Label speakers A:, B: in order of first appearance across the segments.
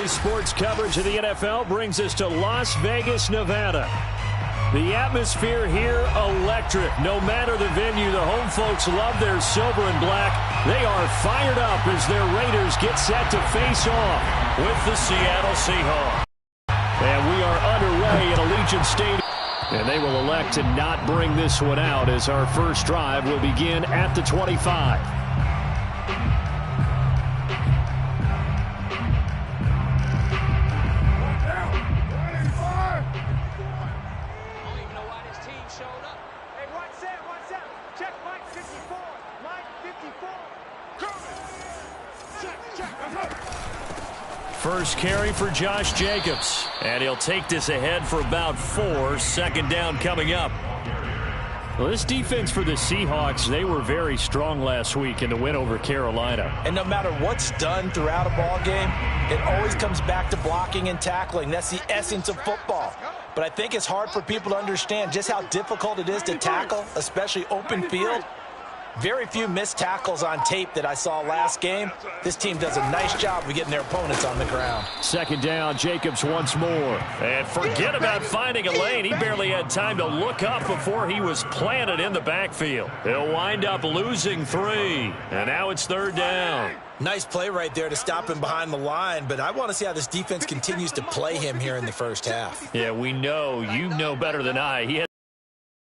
A: Daily sports coverage of the NFL brings us to Las Vegas, Nevada. The atmosphere here, electric. No matter the venue, the home folks love their silver and black. They are fired up as their Raiders get set to face off with the Seattle Seahawks. And we are underway at Allegiant Stadium. And they will elect to not bring this one out as our first drive will begin at the 25. First carry for Josh Jacobs. And he'll take this ahead for about 4. Second down coming up. Well, this defense for the Seahawks, they were very strong last week in the win over Carolina.
B: And no matter what's done throughout a ball game, it always comes back to blocking and tackling. That's the essence of football. But I think it's hard for people to understand just how difficult it is to tackle, especially open field. Very few missed tackles on tape that I saw last game. This team does a nice job of getting their opponents on the ground.
A: Second down, Jacobs once more. And forget about finding a lane. He barely had time to look up before he was planted in the backfield. He'll wind up losing 3. And now it's third down.
B: Nice play right there to stop him behind the line, but I want to see how this defense continues to play him here in the first half.
A: Yeah, we know. You know better than I. He had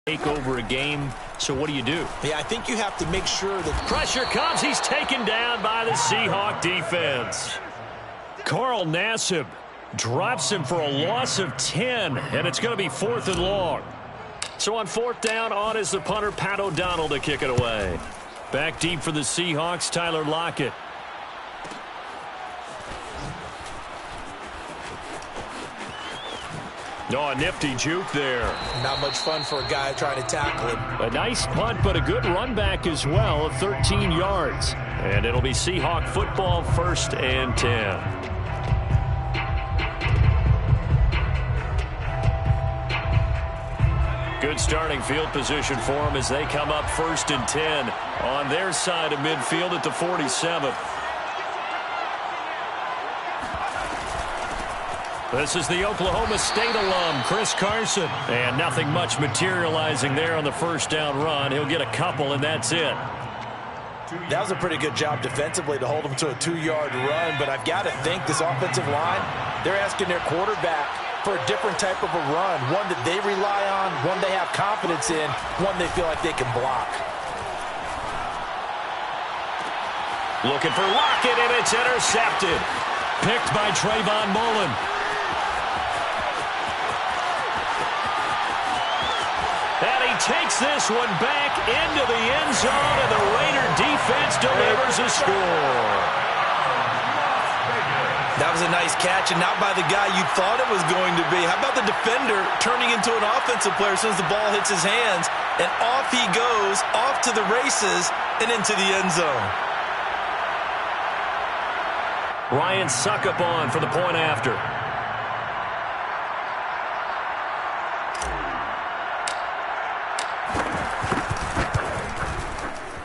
A: take over a game, so what do you do?
B: Yeah, I think you have to make sure that
A: pressure comes. He's taken down by the Seahawk defense. Carl Nassib drops him for a loss of 10, and it's going to be 4th and long. So on 4th down, on is the punter, Pat O'Donnell, to kick it away. Back deep for the Seahawks, Tyler Lockett. Oh, a nifty juke there.
B: Not much fun for a guy trying to tackle him.
A: A nice punt, but a good run back as well of 13 yards. And it'll be Seahawk football, 1st and 10. Good starting field position for them as they come up 1st and 10 on their side of midfield at the 47. This is the Oklahoma State alum, Chris Carson. And nothing much materializing there on the first down run. He'll get a couple, and that's it.
B: That was a pretty good job defensively to hold him to a 2-yard run, but I've got to think this offensive line, they're asking their quarterback for a different type of a run, one that they rely on, one they have confidence in, one they feel like they can block.
A: Looking for Lockett, and it's intercepted. Picked by Trayvon Mullen. And he takes this one back into the end zone, and the Raider defense delivers a score.
B: That was a nice catch, and not by the guy you thought it was going to be. How about the defender turning into an offensive player as soon as the ball hits his hands, and off he goes, off to the races, and into the end zone.
A: Ryan Succop on for the point after.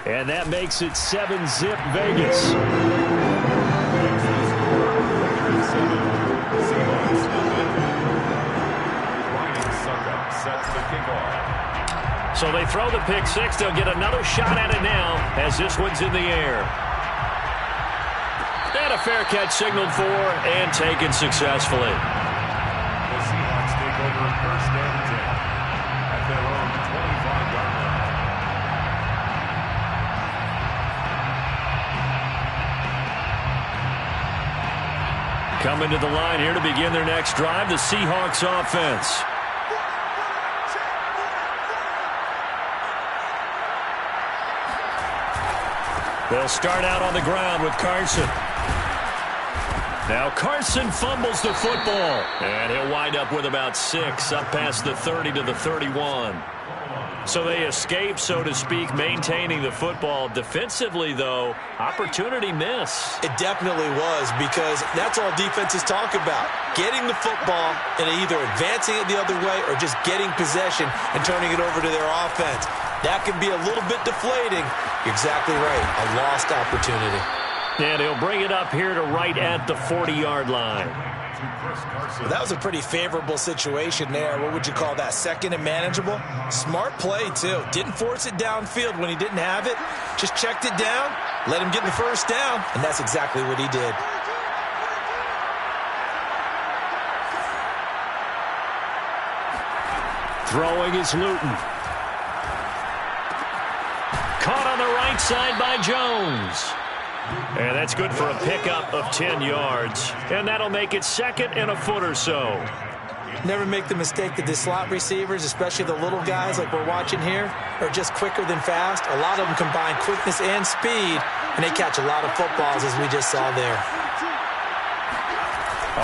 A: And that makes it 7-zip Vegas. So they throw the pick six. They'll get another shot at it now as this one's in the air. And a fair catch signaled for and taken successfully.
C: The Seahawks take over 1st and 10 at their own 25-yard line.
A: Coming to the line here to begin their next drive, the Seahawks offense. They'll start out on the ground with Carson. Now Carson fumbles the football, and he'll wind up with about 6, up past the 30 to the 31. So they escape, so to speak, maintaining the football. Defensively, though, opportunity miss.
B: It definitely was, because that's all defenses talk about. Getting the football and either advancing it the other way or just getting possession and turning it over to their offense. That can be a little bit deflating. You're exactly right. A lost opportunity.
A: And he'll bring it up here to right at the 40-yard line.
B: Well, that was a pretty favorable situation there. What would you call that? Second and manageable? Smart play, too. Didn't force it downfield when he didn't have it. Just checked it down, let him get the first down, and that's exactly what he did.
A: Throwing is Luton. Caught on the right side by Jones. And that's good for a pickup of 10 yards. And that'll make it second and a foot or so.
B: Never make the mistake that the slot receivers, especially the little guys like we're watching here, are just quicker than fast. A lot of them combine quickness and speed, and they catch a lot of footballs, as we just saw there.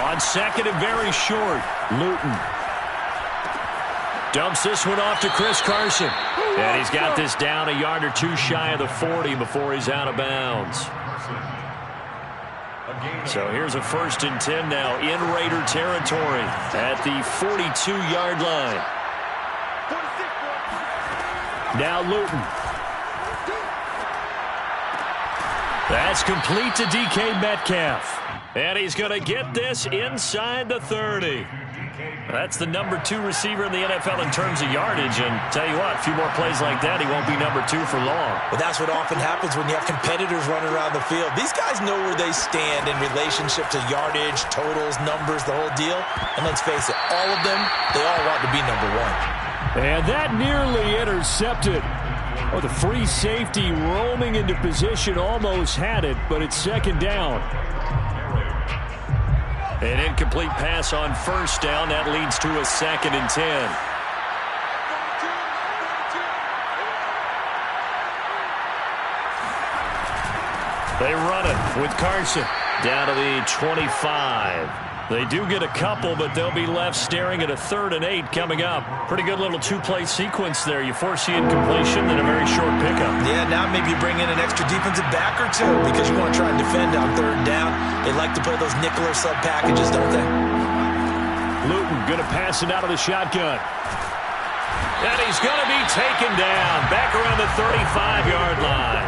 A: On second and very short, Luton dumps this one off to Chris Carson. And he's got this down a yard or two shy of the 40 before he's out of bounds. So here's a 1st and 10 now in Raider territory at the 42-yard line. Now Luton. That's complete to DK Metcalf. And he's going to get this inside the 30. That's the number 2 receiver in the NFL in terms of yardage. And tell you what, a few more plays like that, he won't be number 2 for long.
B: Well, that's what often happens when you have competitors running around the field. These guys know where they stand in relationship to yardage, totals, numbers, the whole deal. And let's face it, all of them, they all want to be number 1.
A: And that nearly intercepted. Oh, the free safety roaming into position almost had it, but it's second down. An incomplete pass on 1st down. That leads to a 2nd and 10. They run it with Carson down to the 25. They do get a couple, but they'll be left staring at a 3rd and 8 coming up. Pretty good little 2-play sequence there. You force the incompletion, then a very short pickup.
B: Yeah, now maybe you bring in an extra defensive back or 2 because you want to try and defend on 3rd down. They like to play those nickel or sub packages, don't they?
A: Luton going to pass it out of the shotgun. And he's going to be taken down back around the 35-yard line.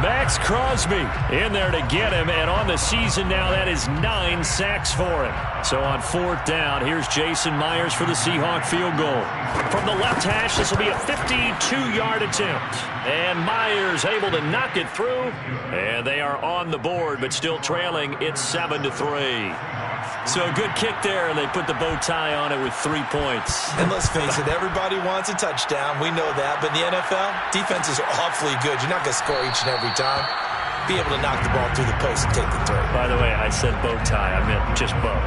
A: Max Crosby in there to get him, and on the season now, that is 9 sacks for him. So on 4th down, here's Jason Myers for the Seahawk field goal. From the left hash, this will be a 52-yard attempt. And Myers able to knock it through, and they are on the board, but still trailing. It's 7-3. So a good kick there, and they put the bow tie on it with 3 points.
B: And let's face it, everybody wants a touchdown. We know that. But in the NFL, defenses are awfully good. You're not going to score each and every time. Be able to knock the ball through the post and take the throw.
A: By the way, I said bow tie. I meant just bow.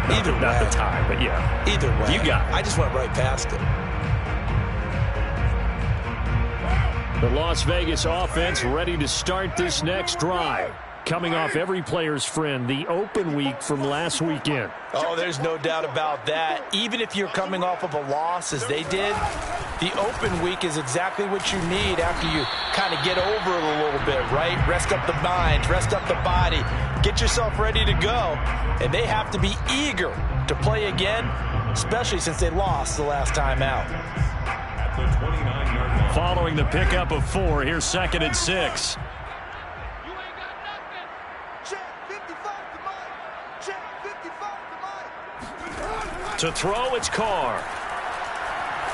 A: Not the tie, but yeah.
B: Either way.
A: You got it.
B: I just went right past it.
A: The Las Vegas offense ready to start this next drive. Coming off every player's friend, the open week from last weekend.
B: Oh, there's no doubt about that. Even if you're coming off of a loss, as they did, the open week is exactly what you need after you kind of get over it a little bit, right? Rest up the mind, rest up the body, get yourself ready to go. And they have to be eager to play again, especially since they lost the last time out.
A: Following the pickup of 4, here's 2nd and 6. To throw, it's Carr.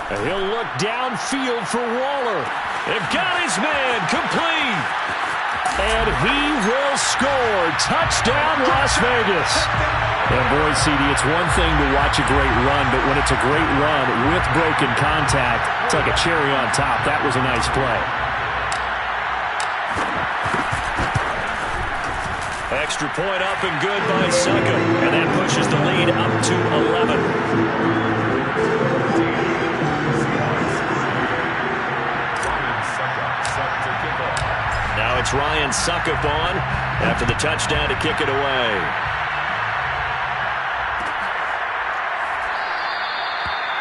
A: And he'll look downfield for Waller. They've got his man complete. And he will score. Touchdown, Las Vegas. And boy, CD, it's one thing to watch a great run, but when it's a great run with broken contact, it's like a cherry on top. That was a nice play. Extra point up and good by Succop. And that pushes the lead up to 11. Now it's Ryan Succop on after the touchdown to kick it away.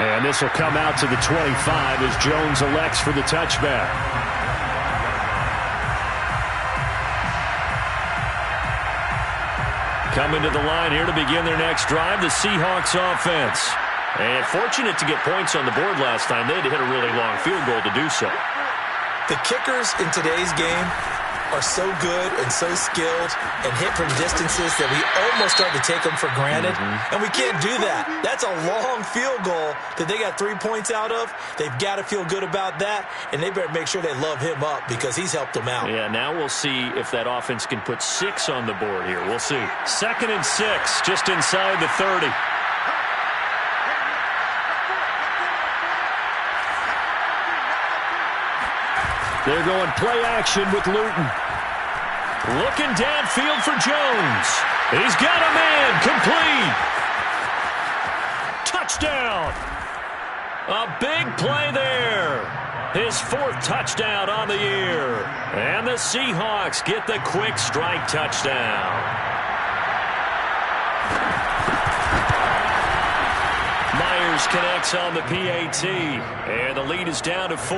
A: And this will come out to the 25 as Jones elects for the touchback. Coming to the line here to begin their next drive, the Seahawks offense. And fortunate to get points on the board last time. They had to hit a really long field goal to do so.
B: The kickers in today's game are so good and so skilled and hit from distances that we almost start to take them for granted, and we can't do that. That's a long field goal that they got 3 points out of. They've got to feel good about that, and they better make sure they love him up because he's helped them out.
A: Yeah, now we'll see if that offense can put 6 on the board here. We'll see. 2nd and 6, just inside the 30. They're going play action with Luton. Looking downfield for Jones. He's got a man. Complete. Touchdown. A big play there. His 4th touchdown on the year. And the Seahawks get the quick strike touchdown. Myers connects on the PAT. And the lead is down to 4.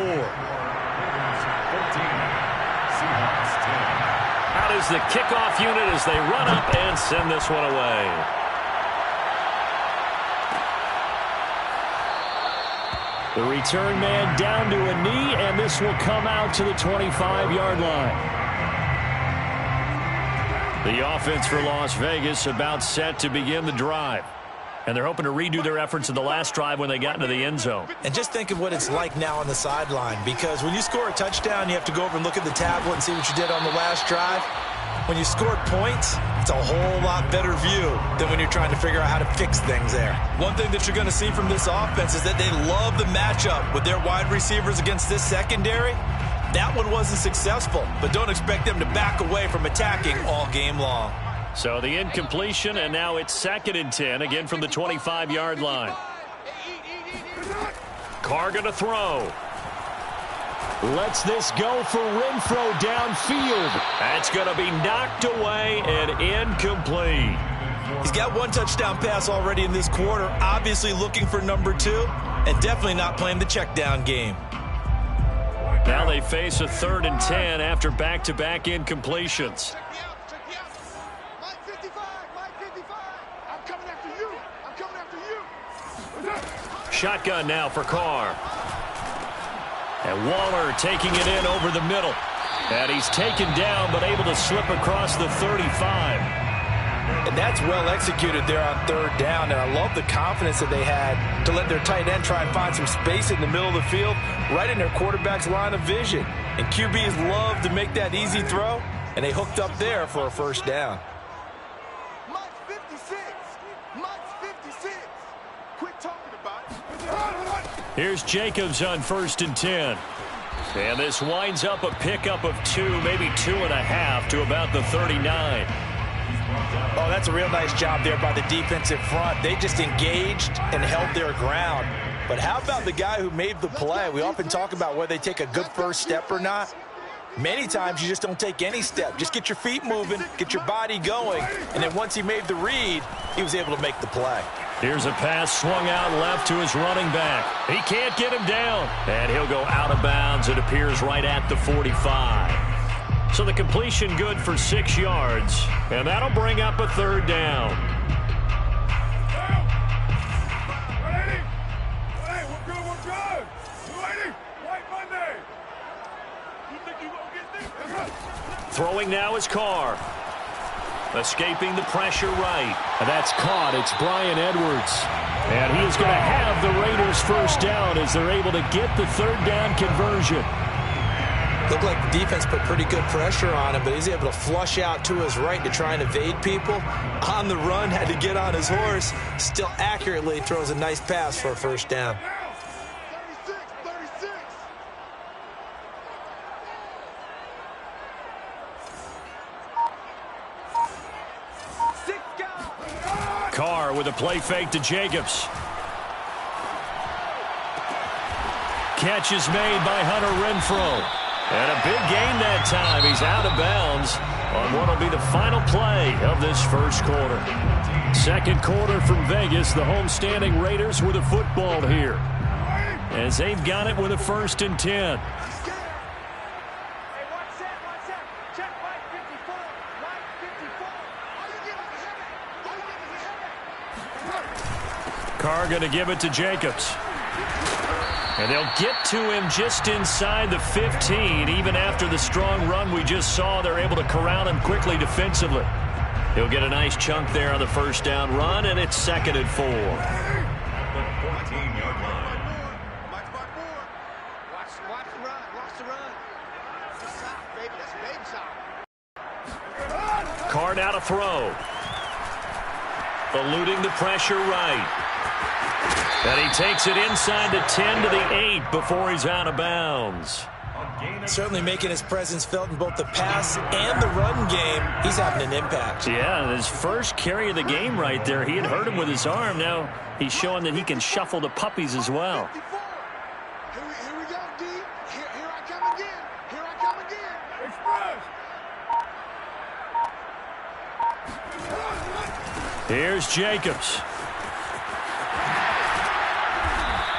A: Out is the kickoff unit as they run up and send this one away. The return man down to a knee, and this will come out to the 25-yard line. The offense for Las Vegas about set to begin the drive. And they're hoping to redo their efforts in the last drive when they got into the end zone.
B: And just think of what it's like now on the sideline, because when you score a touchdown, you have to go over and look at the tablet and see what you did on the last drive. When you scored points, it's a whole lot better view than when you're trying to figure out how to fix things there. One thing that you're going to see from this offense is that they love the matchup with their wide receivers against this secondary. That one wasn't successful, but don't expect them to back away from attacking all game long.
A: So the incompletion, and now it's 2nd and 10, again from the 25-yard line. Carr going to throw. Lets this go for Renfro downfield. That's going to be knocked away and incomplete.
B: He's got 1 touchdown pass already in this quarter, obviously looking for number 2, and definitely not playing the check down game.
A: Now they face a 3rd and 10 after back-to-back incompletions. Shotgun now for Carr. And Waller taking it in over the middle. And he's taken down but able to slip across the 35.
B: And that's well executed there on 3rd down. And I love the confidence that they had to let their tight end try and find some space in the middle of the field, right in their quarterback's line of vision. And QBs love to make that easy throw, and they hooked up there for a 1st down.
A: Here's Jacobs on 1st and 10. And this winds up a pickup of 2, maybe 2.5 to about the 39.
B: Oh, that's a real nice job there by the defensive front. They just engaged and held their ground. But how about the guy who made the play? We often talk about whether they take a good first step or not. Many times you just don't take any step. Just get your feet moving, get your body going, and then once he made the read, he was able to make the play.
A: Here's a pass swung out left to his running back. He can't get him down, and he'll go out of bounds. It appears right at the 45. So the completion good for 6 yards, and that'll bring up a 3rd down. Throwing now is Carr. Escaping the pressure right. That's caught. It's Bryan Edwards. And he is going to have the Raiders 1st down as they're able to get the 3rd down conversion.
B: Looked like the defense put pretty good pressure on him, but he's able to flush out to his right to try and evade people. On the run, had to get on his horse. Still accurately throws a nice pass for a 1st down.
A: Carr with a play fake to Jacobs. Catch is made by Hunter Renfro. And a big gain that time. He's out of bounds on what will be the final play of this 1st quarter. 2nd quarter from Vegas. The homestanding Raiders with a football here, as they've got it with a 1st and 10. Carr going to give it to Jacobs. And they'll get to him just inside the 15. Even after the strong run we just saw, they're able to corral him quickly defensively. He'll get a nice chunk there on the first down run, and it's 2nd and 4.
C: The 14-yard line.
D: Watch the run. Watch the run. That's a sock, baby. That's a baby sock.
A: Card out a throw. Eluding the pressure right. And he takes it inside the 10 to the 8 before he's out of bounds.
B: Certainly making his presence felt in both the pass and the run game. He's having an impact.
A: Yeah, his first carry of the game right there. He had hurt him with his arm. Now he's showing that he can shuffle the puppies as well.
D: Here we go, D. Here I come again. Here I come again. Express.
A: Here's Jacobs.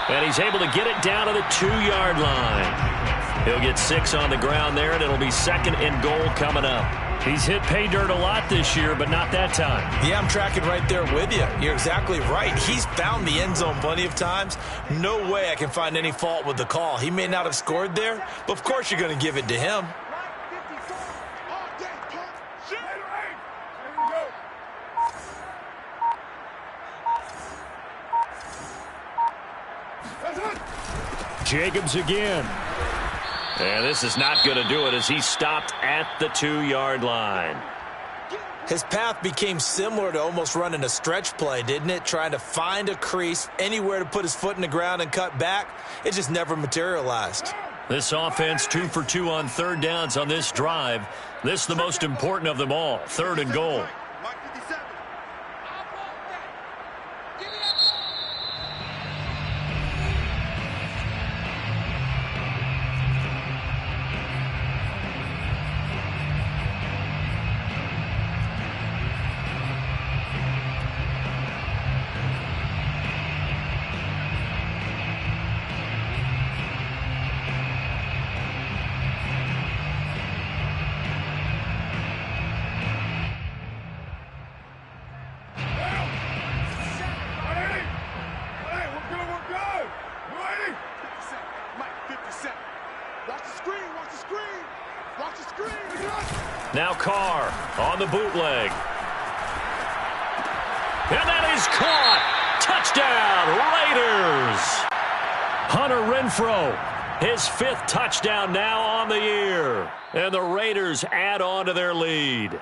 A: And he's able to get it down to the 2-yard line. He'll get 6 on the ground there, and it'll be 2nd and goal coming up. He's hit pay dirt a lot this year, but not that time.
B: Yeah, I'm tracking right there with you. You're exactly right. He's found the end zone plenty of times. No way I can find any fault with the call. He may not have scored there, but of course you're going to give it to him.
A: Jacobs again. And this is not going to do it as he stopped at the 2-yard line.
B: His path became similar to almost running a stretch play, didn't it? Trying to find a crease, anywhere to put his foot in the ground and cut back. It just never materialized.
A: This offense 2 for 2 on 3rd downs on this drive. This is the most important of them all, 3rd and goal. Now Carr on the bootleg. And that is caught. Touchdown, Raiders. Hunter Renfrow, his 5th touchdown now on the year. And the Raiders add on to their lead.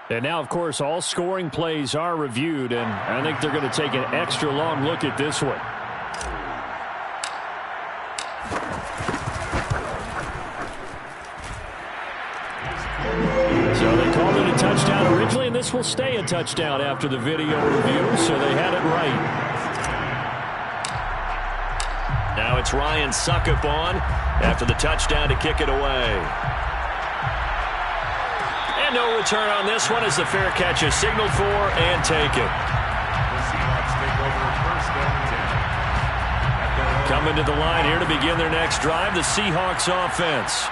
A: And now, of course, all scoring plays are reviewed, and I think they're going to take an extra long look at this one. Touchdown originally, and this will stay a touchdown after the video review, so they had it right. Now it's Ryan Succop on after the touchdown to kick it away. And no return on this one as the fair catch is signaled for and taken.
C: The Seahawks take over 1st and 10.
A: Coming to the line here to begin their next drive, the Seahawks offense.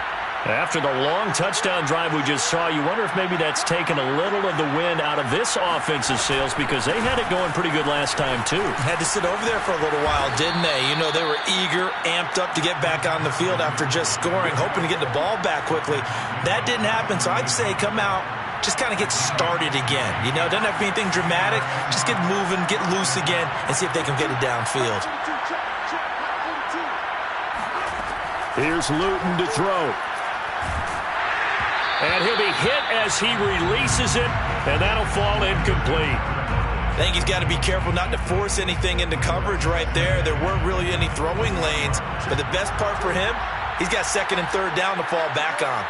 A: After the long touchdown drive we just saw, you wonder if maybe that's taken a little of the wind out of this offensive sails because they had it going pretty good last time, too.
B: Had to sit over there for a little while, didn't they? You know, they were eager, amped up to get back on the field after just scoring, hoping to get the ball back quickly. That didn't happen, so I'd say come out, just kind of get started again. You know, doesn't have to be anything dramatic. Just get moving, get loose again, and see if they can get it downfield.
A: Here's Luton to throw. And he'll be hit as he releases it, and that'll fall incomplete.
B: I think he's got to be careful not to force anything into coverage right there. There weren't really any throwing lanes, but the best part for him, he's got 2nd and 3rd down to fall back on.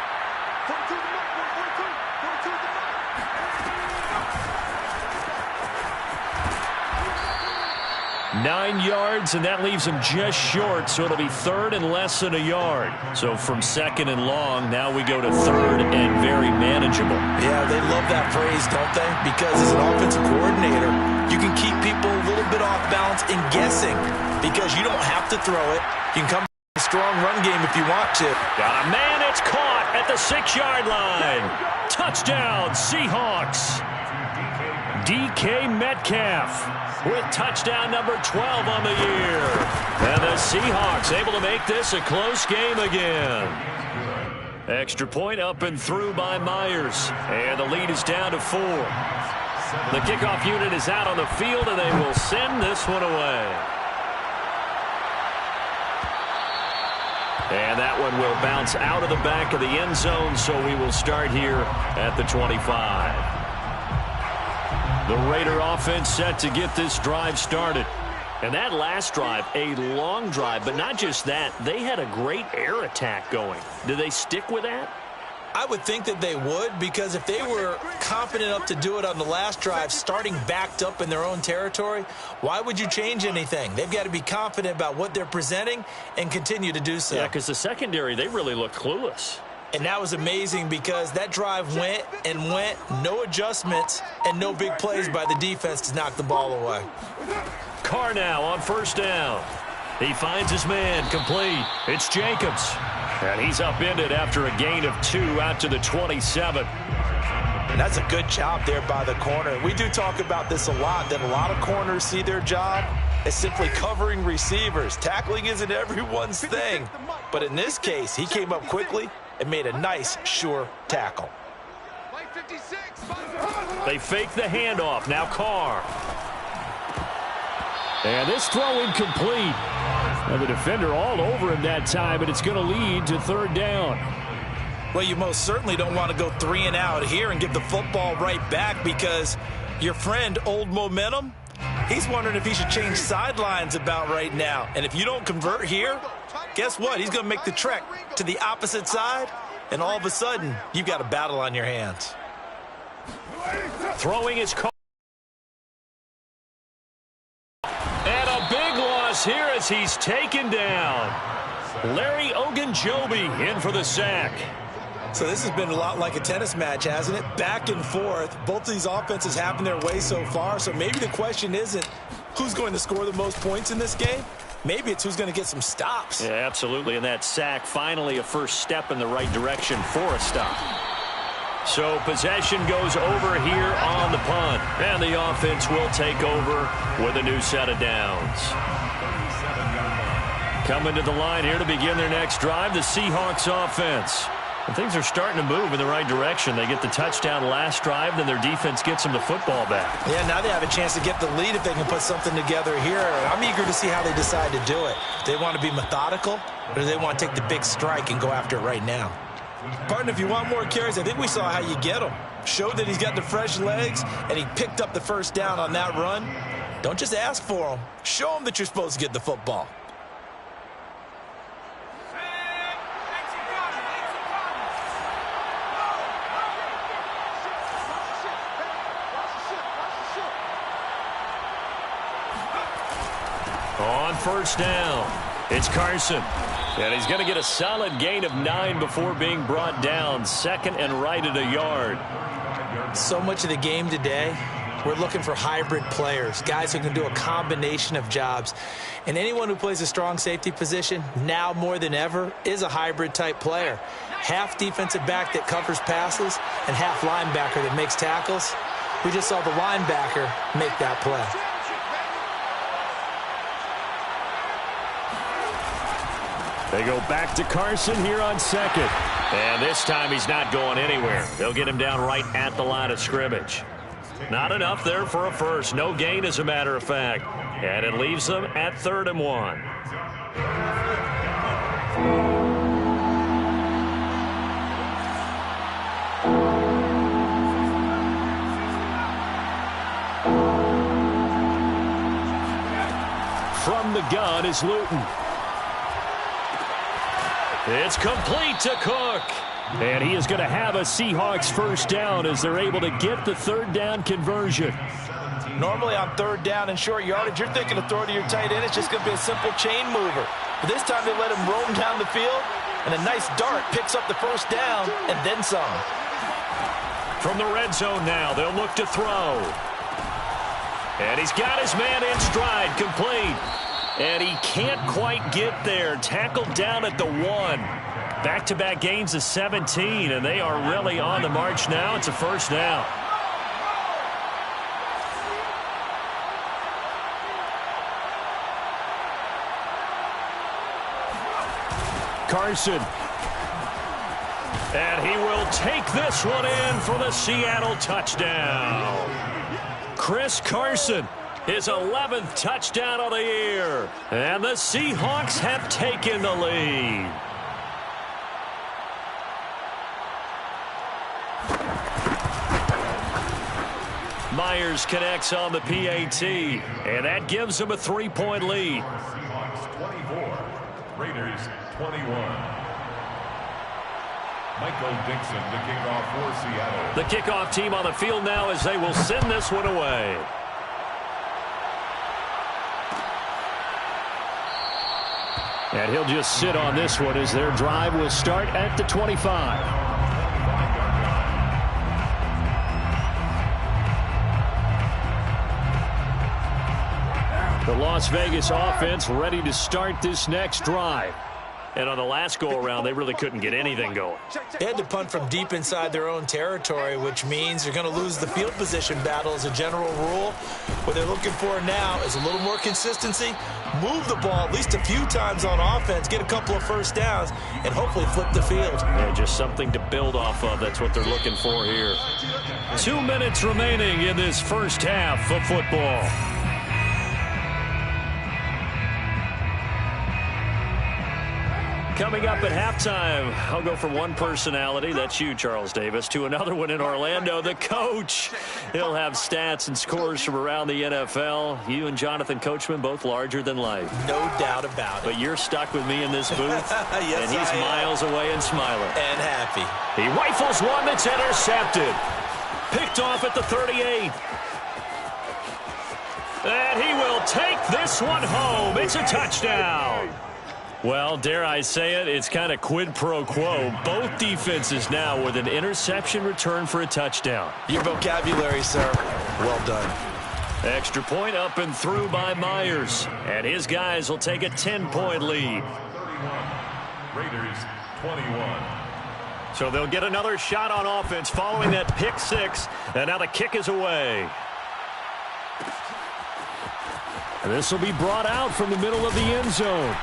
A: 9 yards, and that leaves him just short, so it'll be 3rd and less than a yard. So from 2nd and long, now we go to 3rd and very manageable.
B: Yeah, they love that phrase, don't they? Because as an offensive coordinator, you can keep people a little bit off balance and guessing because you don't have to throw it. You can come a strong run game if you want to.
A: Got a man, it's caught at the 6-yard line. Touchdown, Seahawks. DK Metcalf with touchdown number 12 on the year. And the Seahawks able to make this a close game again. Extra point up and through by Myers. And the lead is down to 4. The kickoff unit is out on the field, and they will send this one away. And that one will bounce out of the back of the end zone, so we will start here at the 25. The Raider offense set to get this drive started. And that last drive, a long drive, but not just that. They had a great air attack going. Do they stick with that?
B: I would think that they would, because if they were confident enough to do it on the last drive, starting backed up in their own territory, why would you change anything? They've got to be confident about what they're presenting and continue to do so.
A: Yeah, because the secondary, they really look clueless.
B: And that was amazing because that drive went and went, no adjustments, and no big plays by the defense to knock the ball away.
A: Carr now on first down. He finds his man, complete. It's Jacobs. And he's upended after a gain of 2 out to the 27.
B: And that's a good job there by the corner. We do talk about this a lot, that a lot of corners see their job as simply covering receivers. Tackling isn't everyone's thing. But in this case, he came up quickly and made a nice, sure tackle.
A: They fake the handoff. Now Carr. And this throw incomplete. Now the defender all over him that time, but it's going to lead to third down.
B: Well, you most certainly don't want to go 3 and out here and give the football right back, because your friend, Old Momentum, he's wondering if he should change sidelines about right now. And if you don't convert here, guess what? He's going to make the trek to the opposite side, and all of a sudden, you've got a battle on your hands.
A: Throwing his Carr. And a big loss here as he's taken down. Larry Ogunjobi in for the sack.
B: So this has been a lot like a tennis match, hasn't it? Back and forth. Both of these offenses happen their way so far, so maybe the question isn't who's going to score the most points in this game. Maybe it's who's going to get some stops.
A: Yeah, absolutely. And that sack, finally a first step in the right direction for a stop. So possession goes over here on the punt. And the offense will take over with a new set of downs. Coming to the line here to begin their next drive, the Seahawks offense. And things are starting to move in the right direction. They get the touchdown last drive, then their defense gets them the football back.
B: Yeah, now they have a chance to get the lead if they can put something together here. I'm eager to see how they decide to do it. Do they want to be methodical, or do they want to take the big strike and go after it right now? Partner, if you want more carries, I think we saw how you get them. Showed that he's got the fresh legs, and he picked up the first down on that run. Don't just ask for them. Show them that you're supposed to get the football.
A: On first down, it's Carson. And he's going to get a solid gain of 9 before being brought down. Second and right at a yard.
B: So much of the game today, we're looking for hybrid players, guys who can do a combination of jobs. And anyone who plays a strong safety position, now more than ever, is a hybrid type player. Half defensive back that covers passes and half linebacker that makes tackles. We just saw the linebacker make that play.
A: They go back to Carson here on second. And this time he's not going anywhere. They'll get him down right at the line of scrimmage. Not enough there for a first. No gain, as a matter of fact. And it leaves them at 3rd and 1. From the gun is Luton. It's complete to Cook. And he is going to have a Seahawks first down as they're able to get the 3rd down conversion.
B: Normally on 3rd down and short yardage, you're thinking of throwing to your tight end. It's just going to be a simple chain mover. But this time they let him roam down the field, and a nice dart picks up the first down and then some.
A: From the red zone now, they'll look to throw. And he's got his man in stride, complete. And he can't quite get there. Tackled down at the 1. Back-to-back gains of 17, and they are really on the march now. It's a first down. Carson. And he will take this one in for the Seattle touchdown. Chris Carson, his 11th touchdown of the year. And the Seahawks have taken the lead. Myers connects on the PAT, and that gives him a 3-point lead.
C: Seahawks 24, Raiders 21. Michael Dixon, the kickoff for Seattle.
A: The kickoff team on the field now as they will send this one away. And he'll just sit on this one as their drive will start at the 25. The Las Vegas offense ready to start this next drive. And on the last go-around, they really couldn't get anything going.
B: They had to punt from deep inside their own territory, which means they're going to lose the field position battle as a general rule. What they're looking for now is a little more consistency, move the ball at least a few times on offense, get a couple of first downs, and hopefully flip the field.
A: Yeah, just something to build off of. That's what they're looking for here. 2 minutes remaining in this first half of football. Coming up at halftime, I'll go from one personality, that's you, Charles Davis, to another one in Orlando, the coach. He'll have stats and scores from around the NFL. You and Jonathan Coachman, both larger than life.
B: No doubt about it.
A: But you're stuck with me in this booth,
B: yes,
A: and he's miles away and smiling.
B: And happy.
A: He rifles one that's intercepted. Picked off at the 38. And he will take this one home. It's a touchdown. Well, dare I say it, it's kind of quid pro quo. Both defenses now with an interception return for a touchdown.
B: Your vocabulary, sir. Well done.
A: Extra point up and through by Myers. And his guys will take a 10-point lead.
C: 31, Raiders 21.
A: So they'll get another shot on offense following that pick six. And now the kick is away. And this will be brought out from the middle of the end zone.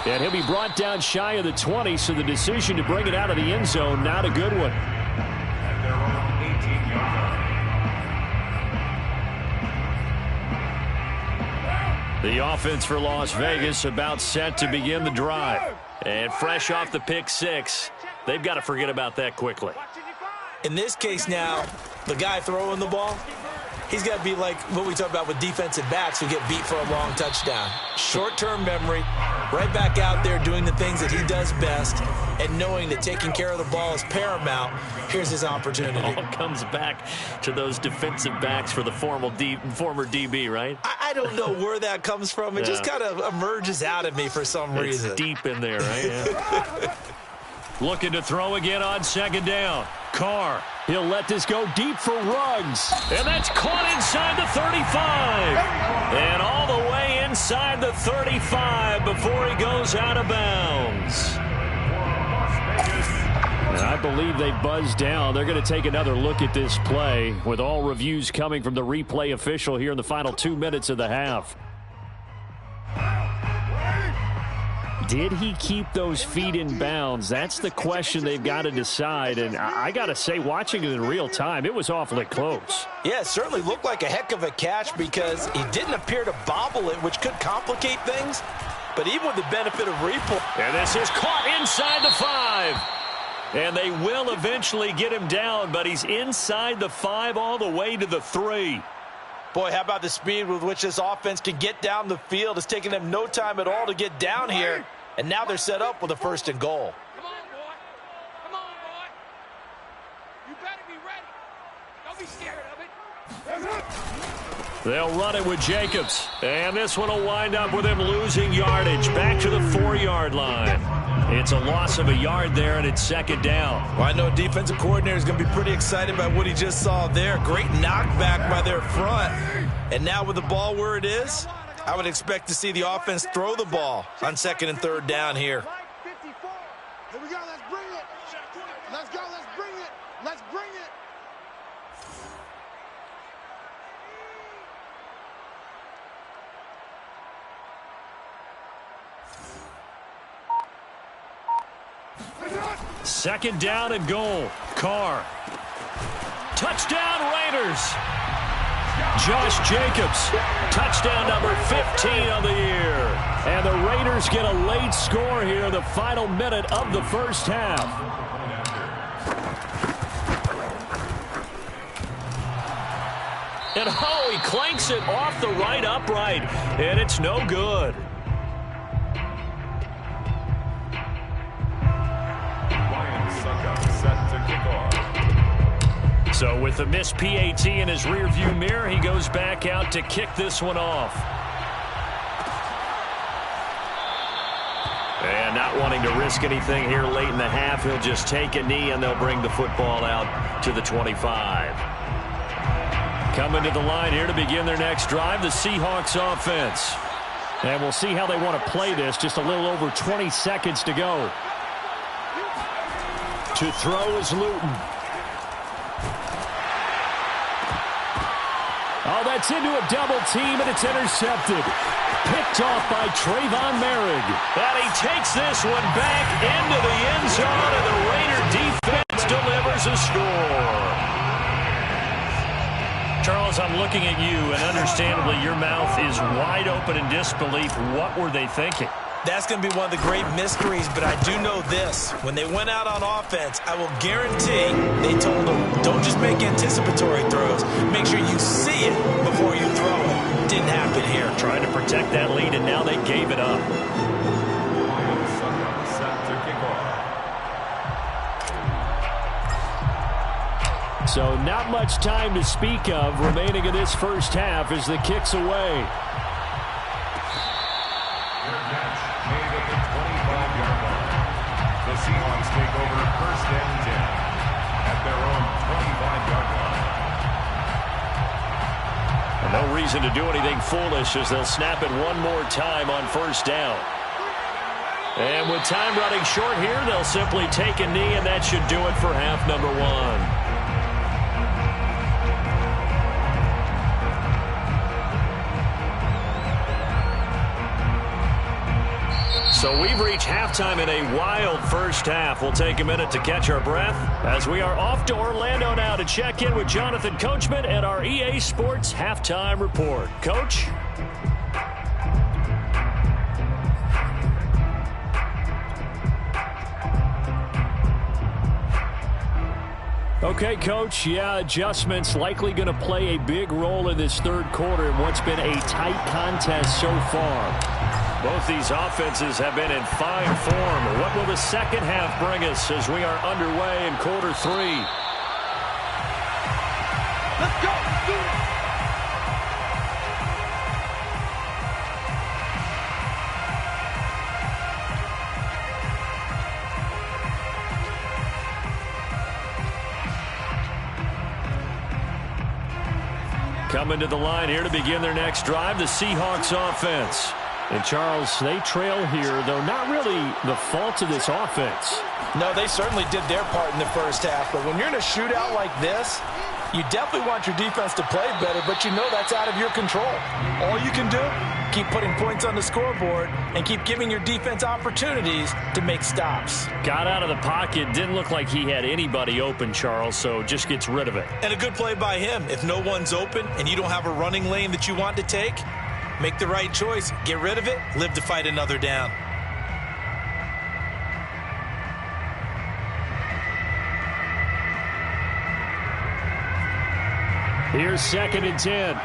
A: And he'll be brought down shy of the 20, so the decision to bring it out of the end zone, not a good one.
C: At their own 18-yard line.
A: The offense for Las Vegas about set to begin the drive. And fresh off the pick six, they've got to forget about that quickly.
B: In this case now, the guy throwing the ball, he's got to be like what we talk about with defensive backs who get beat for a long touchdown. Short-term memory, right back out there doing the things that he does best, and knowing that taking care of the ball is paramount. Here's his opportunity.
A: All comes back to those defensive backs for the former DB, right?
B: I don't know where that comes from. It just kind of emerges out of me for some reason.
A: It's deep in there, right? Yeah. Looking to throw again on second down. Carr, he'll let this go deep for Ruggs. And that's caught inside the 35. And all the way inside the 35 before he goes out of bounds. And I believe they buzzed down. They're going to take another look at this play with all reviews coming from the replay official here in the final 2 minutes of the half. Did he keep those feet in bounds? That's the question they've got to decide. And I got to say, watching it in real time, it was awfully close.
B: Yeah, it certainly looked like a heck of a catch because he didn't appear to bobble it, which could complicate things. But even with the benefit of replay.
A: And this is caught inside the 5. And they will eventually get him down, but he's inside the 5 all the way to the 3.
B: Boy, how about the speed with which this offense can get down the field? It's taken them no time at all to get down here. And now they're set up with a 1st and goal.
D: Come on, boy. Come on, boy. You better be ready. Don't be scared of it.
A: They'll run it with Jacobs. And this one will wind up with him losing yardage back to the 4-yard line. It's a loss of a yard there, and it's 2nd down.
B: Well, I know a defensive coordinator is going to be pretty excited by what he just saw there. Great knockback by their front. And now with the ball where it is, I would expect to see the offense throw the ball on 2nd and 3rd down here.
D: 54. Here we go. Let's bring it. Let's go. Let's bring it. Let's bring it.
A: Second down and goal. Carr. Touchdown Raiders. Josh Jacobs. Touchdown number 15 on the year. And the Raiders get a late score here in the final minute of the first half. And oh, he clanks it off the right upright. And it's no good. So with the missed PAT in his rearview mirror, he goes back out to kick this one off. And not wanting to risk anything here late in the half, he'll just take a knee and they'll bring the football out to the 25. Coming to the line here to begin their next drive, the Seahawks offense. And we'll see how they want to play this. Just a little over 20 seconds to go. To throw is Luton. Oh, that's into a double team, and it's intercepted. Picked off by Trayvon Merrick. And he takes this one back into the end zone, and the Raider defense delivers a score. Charles, I'm looking at you, and understandably your mouth is wide open in disbelief. What were they thinking?
B: That's going to be one of the great mysteries, but I do know this. When they went out on offense, I will guarantee they told them, don't just make anticipatory throws. Make sure you see it before you throw it. Didn't happen here.
A: Trying to protect that lead, and now they gave it up. So not much time to speak of remaining in this first half as the kick's away.
C: The Seahawks take over first and 10 at their own 25-yard line.
A: And no reason to do anything foolish as they'll snap it one more time on first down. And with time running short here, they'll simply take a knee, and that should do it for half number one. So we've reached halftime in a wild first half. We'll take a minute to catch our breath as we are off to Orlando now to check in with Jonathan Coachman and our EA Sports Halftime Report. Coach? Okay, Coach. Yeah, adjustments likely going to play a big role in this third quarter in what's been a tight contest so far. Both these offenses have been in fine form. What will the second half bring us as we are underway in quarter three?
D: Let's go.
A: Coming to the line here to begin their next drive, the Seahawks offense. And, Charles, they trail here, though not really the fault of this offense.
B: No, they certainly did their part in the first half. But when you're in a shootout like this, you definitely want your defense to play better, but you know that's out of your control. All you can do, keep putting points on the scoreboard and keep giving your defense opportunities to make stops.
A: Got out of the pocket. Didn't look like he had anybody open, Charles, so just gets rid of it.
B: And a good play by him. If no one's open and you don't have a running lane that you want to take, make the right choice. Get rid of it. Live to fight another down.
A: Here's 2nd and 10.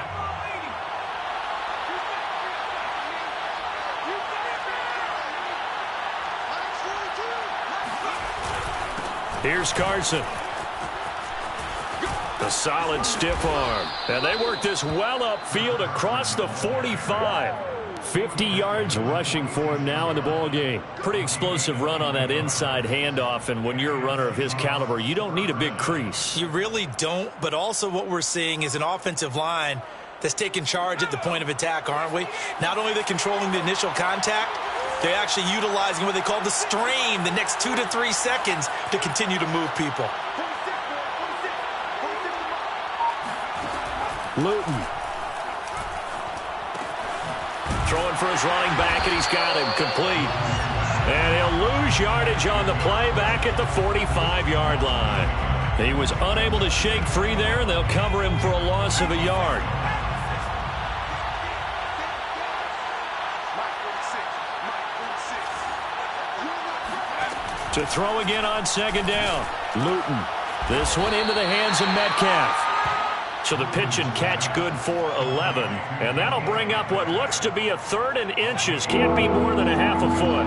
A: Here's Carson. A solid stiff arm. And they work this well upfield across the 45. 50 yards rushing for him now in the ball game. Pretty explosive run on that inside handoff, and when you're a runner of his caliber, you don't need a big crease.
B: You really don't, but also what we're seeing is an offensive line that's taking charge at the point of attack, aren't we? Not only are they controlling the initial contact, they're actually utilizing what they call the strain the next 2 to 3 seconds to continue to move people.
A: Luton. Throwing for his running back, and he's got him complete. And he'll lose yardage on the play back at the 45-yard line. He was unable to shake free there, and they'll cover him for a loss of a yard. To throw again on second down. Luton. This one into the hands of Metcalf. So the pitch and catch good for 11. And that'll bring up what looks to be a 3rd and inches. Can't be more than a half a foot.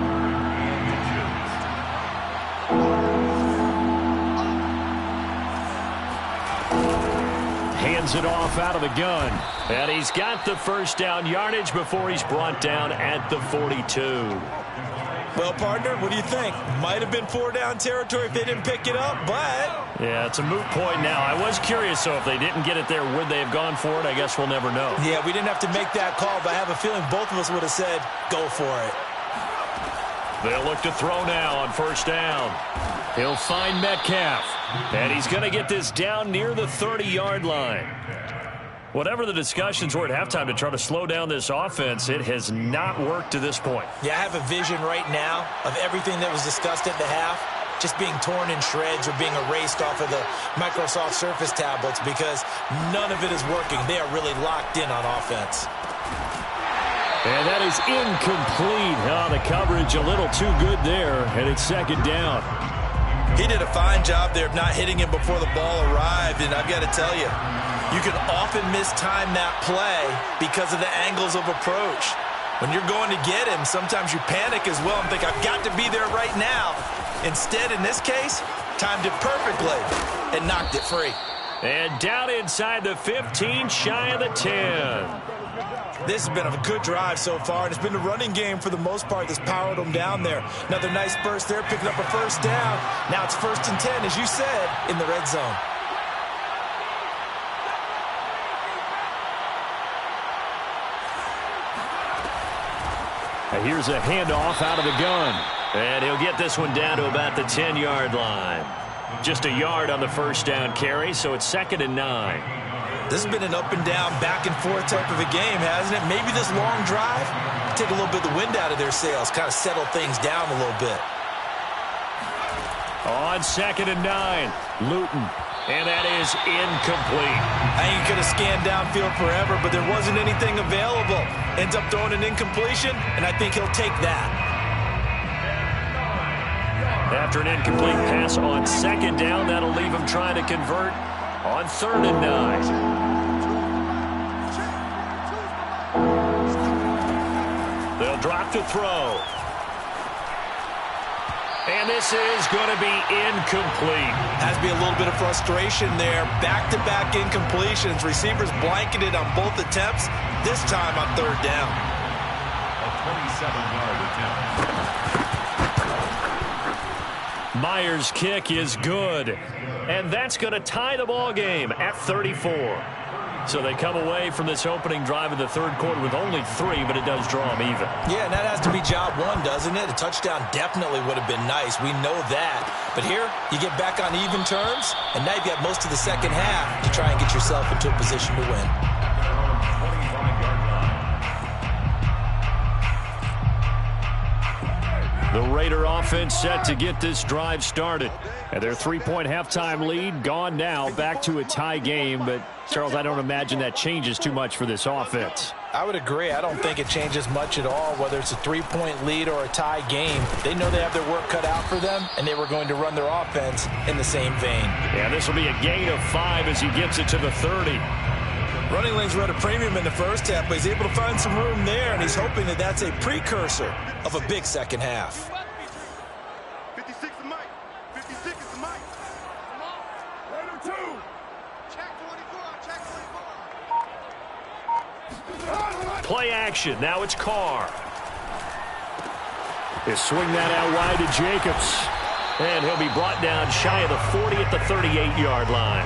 A: Hands it off out of the gun. And he's got the first down yardage before he's brought down at the 42.
B: Well, partner, what do you think? Might have been 4-down territory if they didn't pick it up, but...
A: Yeah, it's a moot point now. I was curious, so if they didn't get it there, would they have gone for it? I guess we'll never know.
B: Yeah, we didn't have to make that call, but I have a feeling both of us would have said, go for it.
A: They'll look to throw now on first down. He'll find Metcalf, and he's going to get this down near the 30-yard line. Whatever the discussions were at halftime to try to slow down this offense, it has not worked to this point.
B: Yeah, I have a vision right now of everything that was discussed at the half just being torn in shreds or being erased off of the Microsoft Surface tablets because none of it is working. They are really locked in on offense.
A: And that is incomplete. Oh, the coverage a little too good there, and it's second down.
B: He did a fine job there of not hitting him before the ball arrived, and I've got to tell you, you can often mistime that play because of the angles of approach. When you're going to get him, sometimes you panic as well and think, I've got to be there right now. Instead, in this case, timed it perfectly and knocked it free.
A: And down inside the 15, shy of the 10.
B: This has been a good drive so far, and it's been the running game for the most part that's powered them down there. Another nice burst there, picking up a first down. Now it's 1st and 10, as you said, in the red zone.
A: Here's a handoff out of the gun. And he'll get this one down to about the 10-yard line. Just a yard on the first down carry, so it's 2nd and 9.
B: This has been an up and down, back and forth type of a game, hasn't it? Maybe this long drive take a little bit of the wind out of their sails, kind of settle things down a little bit.
A: On 2nd and 9, Luton. And that is incomplete.
B: I think he could have scanned downfield forever, but there wasn't anything available. Ends up throwing an incompletion, and I think he'll take that.
A: After an incomplete pass on 2nd down, that'll leave him trying to convert on 3rd and 9. They'll drop to throw. And this is going to be incomplete.
B: Has to be a little bit of frustration there. Back-to-back incompletions. Receivers blanketed on both attempts, this time on 3rd down.
C: A 27-yard attempt.
A: Myers' kick is good. And that's going to tie the ball game at 34. So they come away from this opening drive in the 3rd quarter with only 3, but it does draw them even.
B: Yeah, and that has to be job one, doesn't it? A touchdown definitely would have been nice. We know that. But here, you get back on even terms, and now you've got most of the second half to try and get yourself into a position to win.
A: The Raider offense set to get this drive started. And their 3-point halftime lead gone now, back to a tie game. But, Charles, I don't imagine that changes too much for this offense.
B: I would agree. I don't think it changes much at all, whether it's a 3-point lead or a tie game. They know they have their work cut out for them, and they were going to run their offense in the same vein.
A: Yeah, this will be a gain of 5 as he gets it to the 30.
B: Running lanes were at a premium in the first half, but he's able to find some room there, and he's hoping that that's a precursor of a big second half.
D: 56 is Mike. 56 is Mike. Come on. Raider 2. Check 24. Check 24.
A: Play action. Now it's Carr. He'll swing that out wide to Jacobs. And he'll be brought down shy of the 40 at the 38-yard line.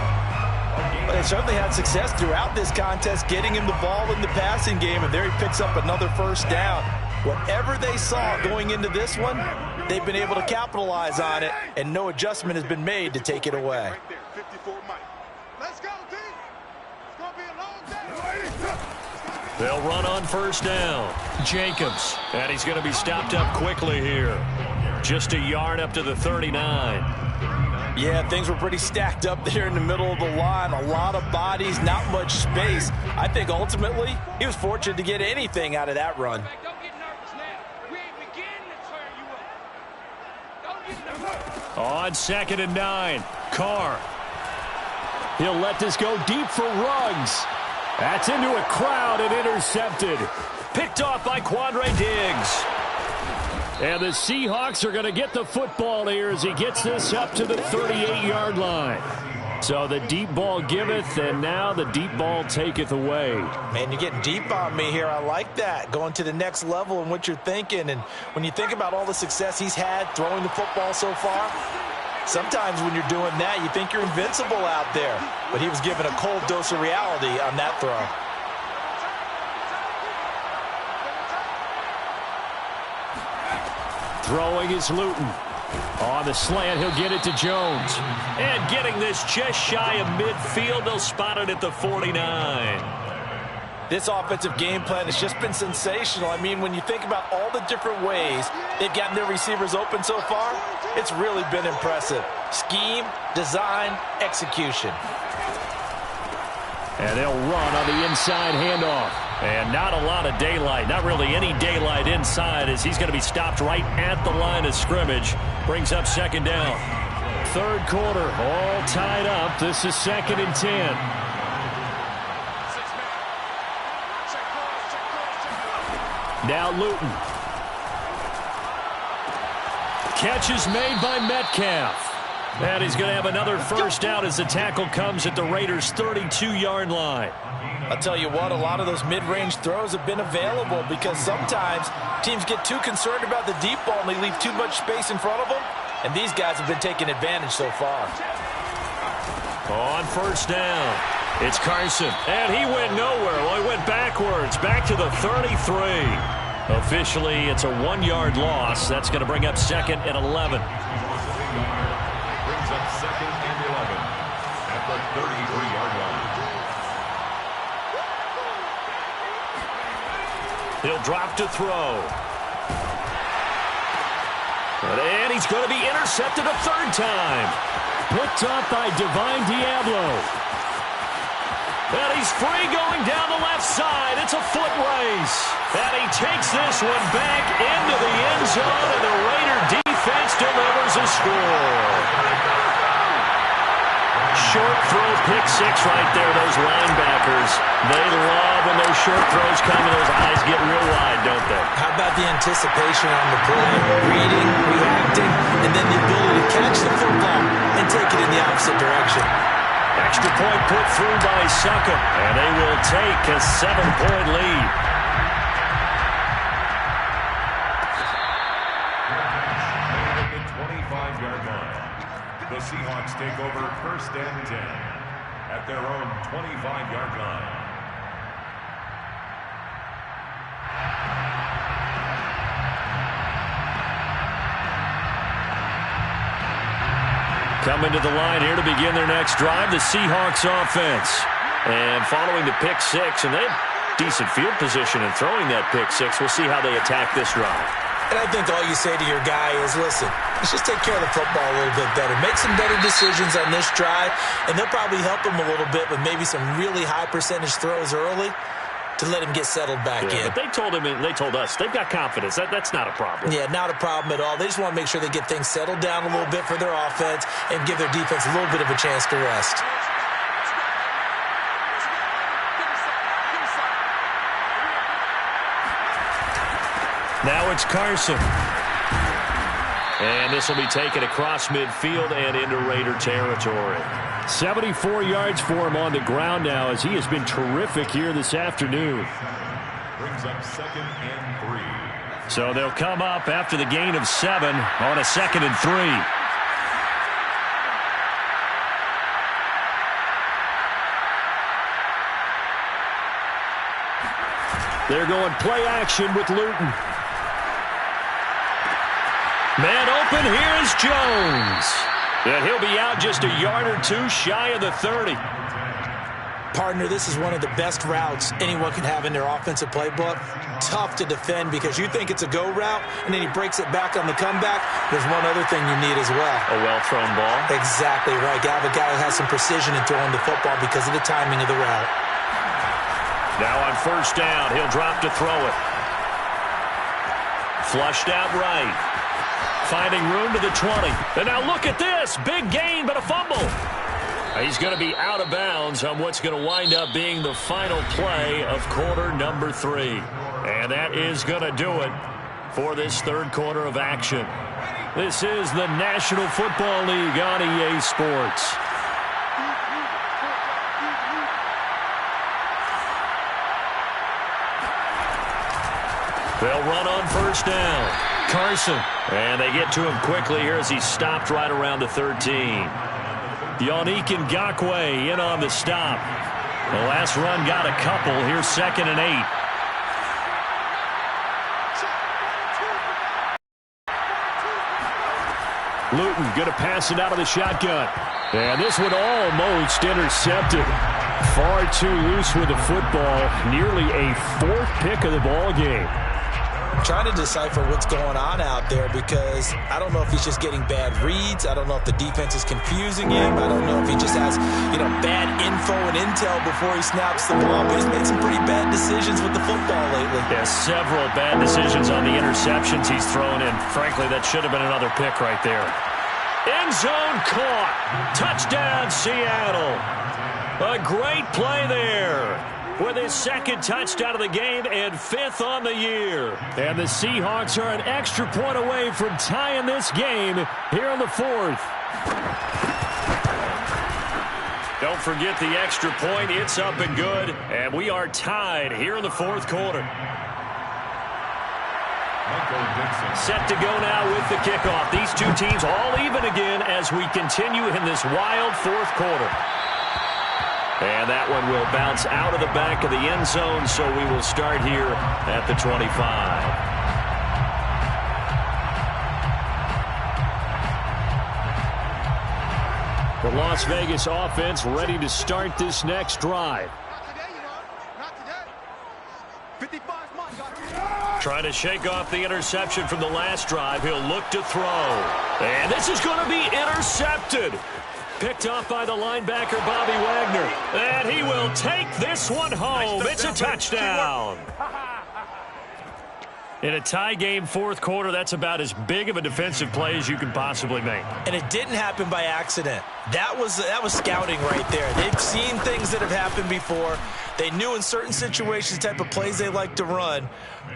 B: They certainly had success throughout this contest, getting him the ball in the passing game, and there he picks up another first down. Whatever they saw going into this one, they've been able to capitalize on it, and no adjustment has been made to take it away.
D: Right there, 54 Mike. Let's go, D. It's going to be a long day.
A: They'll run on first down. Jacobs. And he's going to be stopped up quickly here. Just a yard up to the 39.
B: Yeah, things were pretty stacked up there in the middle of the line. A lot of bodies, not much space. I think ultimately he was fortunate to get anything out of that run.
D: Hey, don't get nervous now. We ain't beginning to tear you up. Don't get nervous.
A: On 2nd and 9. Carr. He'll let this go deep for Ruggs. That's into a crowd and intercepted. Picked off by Quandre Diggs. And the Seahawks are going to get the football here as he gets this up to the 38-yard line. So the deep ball giveth, and now the deep ball taketh away.
B: Man, you're getting deep on me here. I like that. Going to the next level in what you're thinking. And when you think about all the success he's had throwing the football so far, sometimes when you're doing that, you think you're invincible out there. But he was given a cold dose of reality on that throw.
A: Throwing is Luton. On the slant, he'll get it to Jones. And getting this just shy of midfield, they'll spot it at the 49.
B: This offensive game plan has just been sensational. I mean, when you think about all the different ways they've gotten their receivers open so far, it's really been impressive. Scheme, design, execution.
A: And they'll run on the inside handoff. And not a lot of daylight, not really any daylight inside, as he's going to be stopped right at the line of scrimmage. Brings up 2nd down. 3rd quarter, all tied up. This is 2nd and 10. Now Luton. Catch is made by Metcalf. And he's going to have another first down as the tackle comes at the Raiders' 32-yard line.
B: I'll tell you what, a lot of those mid-range throws have been available because sometimes teams get too concerned about the deep ball and they leave too much space in front of them. And these guys have been taking advantage so far.
A: On first down, it's Carson. And he went nowhere. Well, he went backwards, back to the 33. Officially, it's a 1-yard loss. That's going to bring up 2nd and 11.
C: Brings up 2nd and 11 at the 33-yard line.
A: He'll drop to throw. And he's going to be intercepted a 3rd time. Picked up by Divine Diablo. And he's free going down the left side. It's a foot race. And he takes this one back into the end zone, and the Raider defense delivers a score. Short throw, pick 6 right there, those linebackers. They love when those short throws come and those eyes get real wide, don't they?
B: How about the anticipation on the play, reading, reacting, and then the ability to catch the football and take it in the opposite direction.
A: Extra point put through by Succop, and they will take a 7-point lead.
C: At the 25-yard line, the Seahawks take over 1st and 10 at their own 25-yard line.
A: Coming to the line here to begin their next drive, the Seahawks offense. And following the pick 6, and they have decent field position in throwing that pick 6. We'll see how they attack this drive.
B: And I think all you say to your guy is, listen, let's just take care of the football a little bit better. Make some better decisions on this drive, and they'll probably help him a little bit with maybe some really high percentage throws early to let him get settled back in.
A: But they told him, and they told us, they've got confidence. That's not a problem.
B: Yeah, not a problem at all. They just want to make sure they get things settled down a little bit for their offense and give their defense a little bit of a chance to rest.
A: Now it's Carson. And this will be taken across midfield and into Raider territory. 74 yards for him on the ground now, as he has been terrific here this afternoon.
C: Brings up 2nd and 3.
A: So they'll come up after the gain of 7 on a 2nd and 3. They're going play action with Luton. Man open, here is Jones. And he'll be out just a yard or two shy of the 30.
B: Partner, this is one of the best routes anyone can have in their offensive playbook. Tough to defend because you think it's a go route, and then he breaks it back on the comeback. There's one other thing you need as well.
A: A well-thrown ball.
B: Exactly right. You have a guy who has some precision in throwing the football because of the timing of the route.
A: Now on first down, he'll drop to throw it. Flushed out right. Finding room to the 20. And now look at this. Big gain, but a fumble. He's going to be out of bounds on what's going to wind up being the final play of quarter number 3. And that is going to do it for this third quarter of action. This is the National Football League on EA Sports. They'll run on first down. Carson. And they get to him quickly here as he stopped right around the 13. Yannick Ngakoue in on the stop. The last run got a couple. Here's 2nd and 8. Luton going to pass it out of the shotgun. And this one almost intercepted. Far too loose with the football. Nearly a 4th pick of the ball game.
B: Trying to decipher what's going on out there because I don't know if he's just getting bad reads. I don't know if the defense is confusing him. I don't know if he just has, bad info and intel before he snaps the ball. But he's made some pretty bad decisions with the football lately.
A: Yeah, several bad decisions on the interceptions he's thrown in. Frankly, that should have been another pick right there. End zone caught. Touchdown, Seattle. A great play there. With his 2nd touchdown of the game and 5th on the year. And the Seahawks are an extra point away from tying this game here in the 4th. Don't forget the extra point. It's up and good. And we are tied here in the 4th quarter. Set to go now with the kickoff. These two teams all even again as we continue in this wild 4th quarter. And that one will bounce out of the back of the end zone, so we will start here at the 25. The Las Vegas offense ready to start this next drive. Trying to shake off the interception from the last drive. He'll look to throw. And this is going to be intercepted. Picked off by the linebacker, Bobby Wagner. And he will take this one home. It's a touchdown. In a tie game 4th quarter, that's about as big of a defensive play as you can possibly make.
B: And it didn't happen by accident. That was scouting right there. They've seen things that have happened before. They knew in certain situations the type of plays they like to run,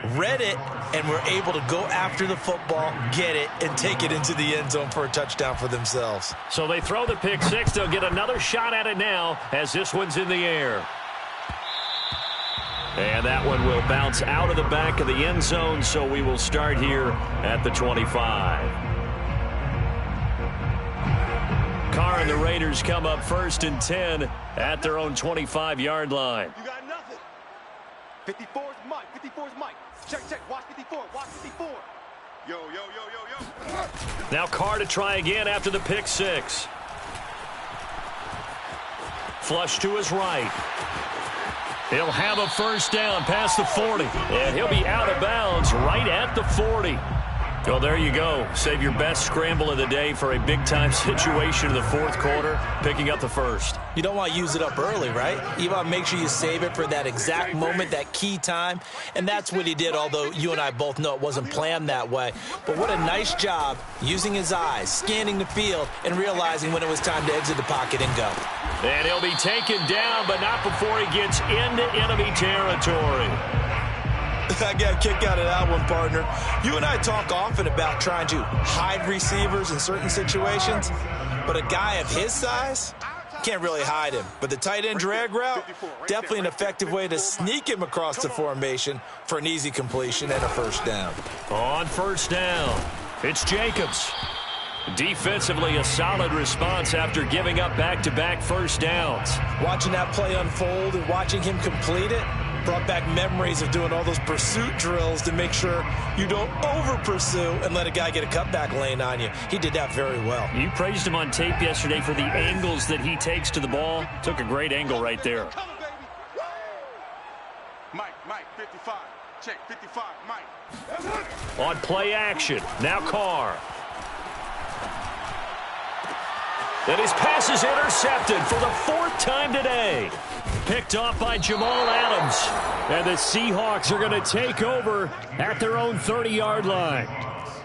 B: read it, and were able to go after the football, get it, and take it into the end zone for a touchdown for themselves.
A: So they throw the pick 6. They'll get another shot at it now as this one's in the air. And that one will bounce out of the back of the end zone, so we will start here at the 25. Carr and the Raiders come up 1st and 10 at their own 25-yard line.
D: You got nothing. 54's Mike. 54's Mike. Check. Watch 54. Watch 54. Yo.
A: Now Carr to try again after the pick 6. Flush to his right. He'll have a first down past the 40. And he'll be out of bounds right at the 40. Well, there you go. Save your best scramble of the day for a big-time situation in the 4th quarter, picking up the 1st.
B: You don't want to use it up early, right? You want to make sure you save it for that exact moment, that key time. And that's what he did, although you and I both know it wasn't planned that way. But what a nice job using his eyes, scanning the field, and realizing when it was time to exit the pocket and go.
A: And he'll be taken down, but not before he gets into enemy territory.
B: I got a kick out of that one, partner. You and I talk often about trying to hide receivers in certain situations, but a guy of his size can't really hide him. But the tight end drag route, definitely an effective way to sneak him across the formation for an easy completion and a first down.
A: On first down, it's Jacobs. Defensively, a solid response after giving up back-to-back first downs.
B: Watching that play unfold and watching him complete it, Brought back memories of doing all those pursuit drills to make sure you don't over-pursue and let a guy get a cutback lane on you. He did that very well.
A: You praised him on tape yesterday for the angles that he takes to the ball. Took a great angle right there.
D: Mike, 55. Check, 55, Mike.
A: On play action, now Carr. And his pass is intercepted for the 4th time today. Picked off by Jamal Adams. And the Seahawks are going to take over at their own 30-yard line.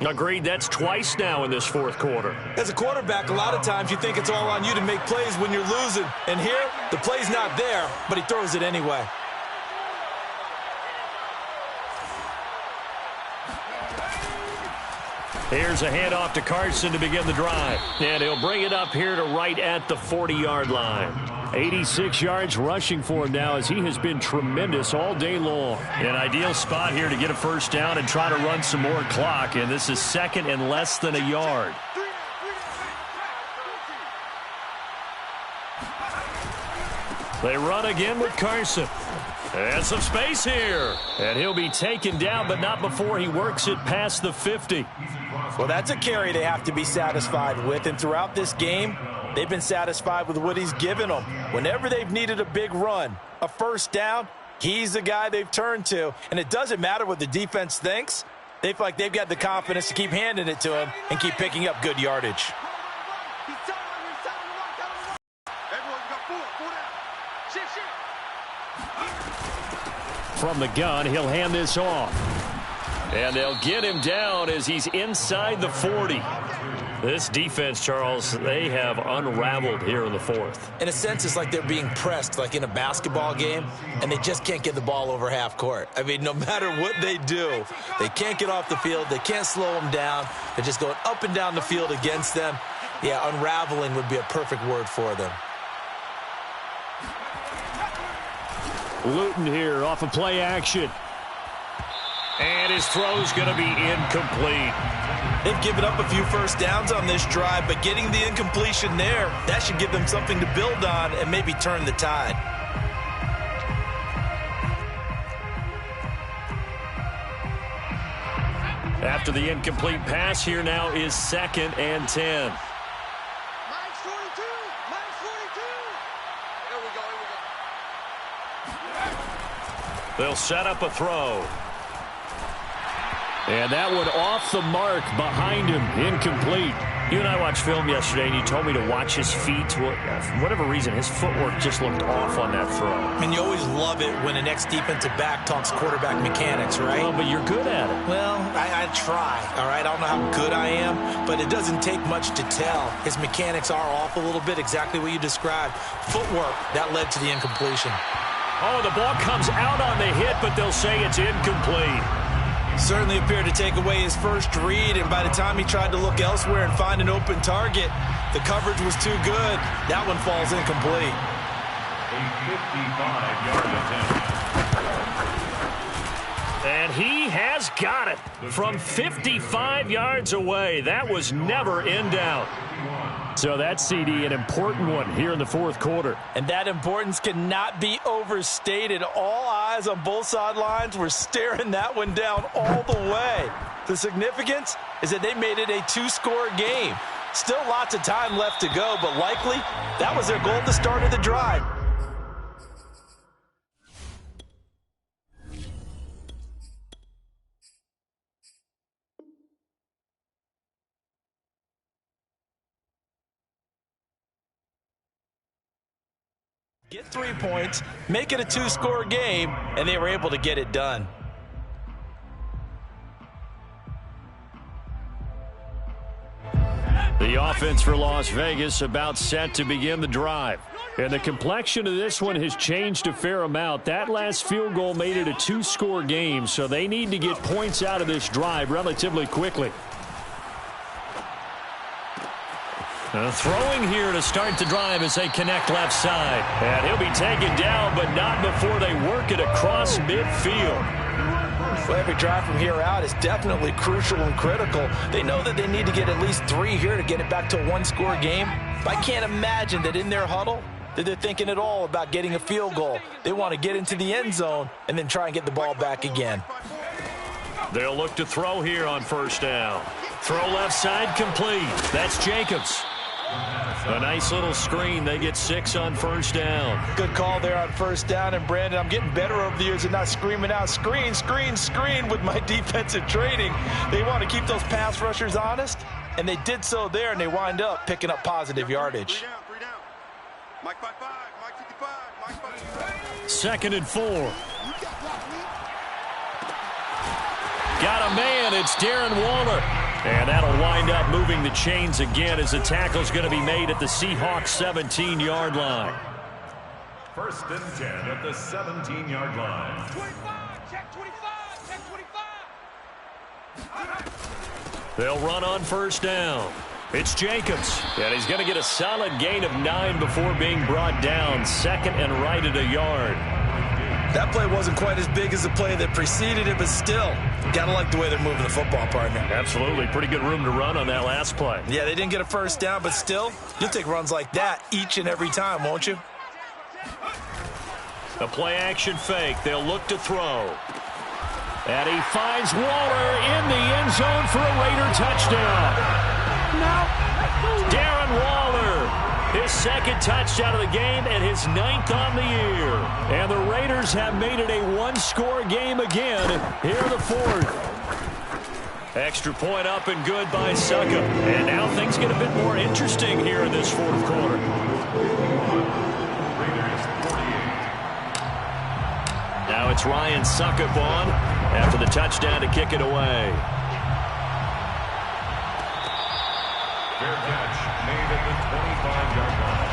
A: Agreed, that's twice now in this 4th quarter.
B: As a quarterback, a lot of times you think it's all on you to make plays when you're losing. And here, the play's not there, but he throws it anyway.
A: Here's a handoff to Carson to begin the drive. And he'll bring it up here to right at the 40-yard line. 86 yards rushing for him now as he has been tremendous all day long. An ideal spot here to get a first down and try to run some more clock. And this is 2nd and less than a yard. They run again with Carson. And some space here. And he'll be taken down, but not before he works it past the 50.
B: Well, that's a carry they have to be satisfied with. And throughout this game, they've been satisfied with what he's given them. Whenever they've needed a big run, a first down, he's the guy they've turned to. And it doesn't matter what the defense thinks. They feel like they've got the confidence to keep handing it to him and keep picking up good yardage.
A: From the gun, he'll hand this off. And they'll get him down as he's inside the 40. This defense, Charles, they have unraveled here in the 4th.
B: In a sense, it's like they're being pressed, like in a basketball game, and they just can't get the ball over half court. I mean, no matter what they do, they can't get off the field. They can't slow them down. They're just going up and down the field against them. Yeah, unraveling would be a perfect word for them.
A: Luton here off of play action. And his throw's going to be incomplete.
B: They've given up a few first downs on this drive, but getting the incompletion there, that should give them something to build on and maybe turn the tide.
A: After the incomplete pass, here now is 2nd and 10.
D: Mike's 42. Mike's 42. Here we go.
A: They'll set up a throw. And that one off the mark behind him, incomplete. You and I watched film yesterday, and you told me to watch his feet. Well, for whatever reason, his footwork just looked off on that throw.
B: And you always love it when an ex-defensive back talks quarterback mechanics, right?
A: Well, but you're good at it.
B: Well, I try, all right? I don't know how good I am, but it doesn't take much to tell. His mechanics are off a little bit, exactly what you described. Footwork, that led to the incompletion.
A: Oh, the ball comes out on the hit, but they'll say it's incomplete.
B: Certainly appeared to take away his first read, and by the time he tried to look elsewhere and find an open target, the coverage was too good. That one falls incomplete.
C: A 55-yard attempt.
A: And he has got it from 55 yards away. That was never in doubt. So that CD, an important one here in the 4th quarter.
B: And that importance cannot be overstated. All eyes on both sidelines were staring that one down all the way. The significance is that they made it a 2-score game. Still lots of time left to go, but likely that was their goal at the start of the drive. Get 3 points, make it a 2-score game, and they were able to get it done.
A: The offense for Las Vegas about set to begin the drive. And the complexion of this one has changed a fair amount. That last field goal made it a 2-score game, so they need to get points out of this drive relatively quickly. Throwing here to start the drive as they connect left side. And he'll be taken down, but not before they work it across midfield.
B: Well, every drive from here out is definitely crucial and critical. They know that they need to get at least 3 here to get it back to a 1-score game. But I can't imagine that in their huddle, that they're thinking at all about getting a field goal. They want to get into the end zone and then try and get the ball back again.
A: They'll look to throw here on first down. Throw left side complete. That's Jacobs. A nice little screen. They get 6 on first down.
B: Good call there on first down. And, Brandon, I'm getting better over the years and not screaming out, screen, screen, screen with my defensive training. They want to keep those pass rushers honest, and they did so there, and they wind up picking up positive yardage.
A: 2nd and 4. Got a man. It's Darren Waller. And that'll wind up moving the chains again as the tackle's going to be made at the Seahawks 17-yard line.
C: 1st and 10 at the 17-yard line.
D: 25, check 25, check 25.
A: They'll run on first down. It's Jacobs. And he's going to get a solid gain of 9 before being brought down. 2nd and right at a yard.
B: That play wasn't quite as big as the play that preceded it, but still, got to like the way they're moving the football, partner.
A: Absolutely. Pretty good room to run on that last play.
B: Yeah, they didn't get a first down, but still, you'll take runs like that each and every time, won't you?
A: A play-action fake. They'll look to throw. And he finds Waller in the end zone for a Raider touchdown. Darren Waller, his 2nd touchdown of the game and his 9th on the year. And the Raiders have made it a 1-score game again here in the 4th. Extra point up and good by Succop. And now things get a bit more interesting here in this 4th quarter. Now it's Ryan Succop on after the touchdown to kick it away.
C: Fair catch made at the 25-yard line.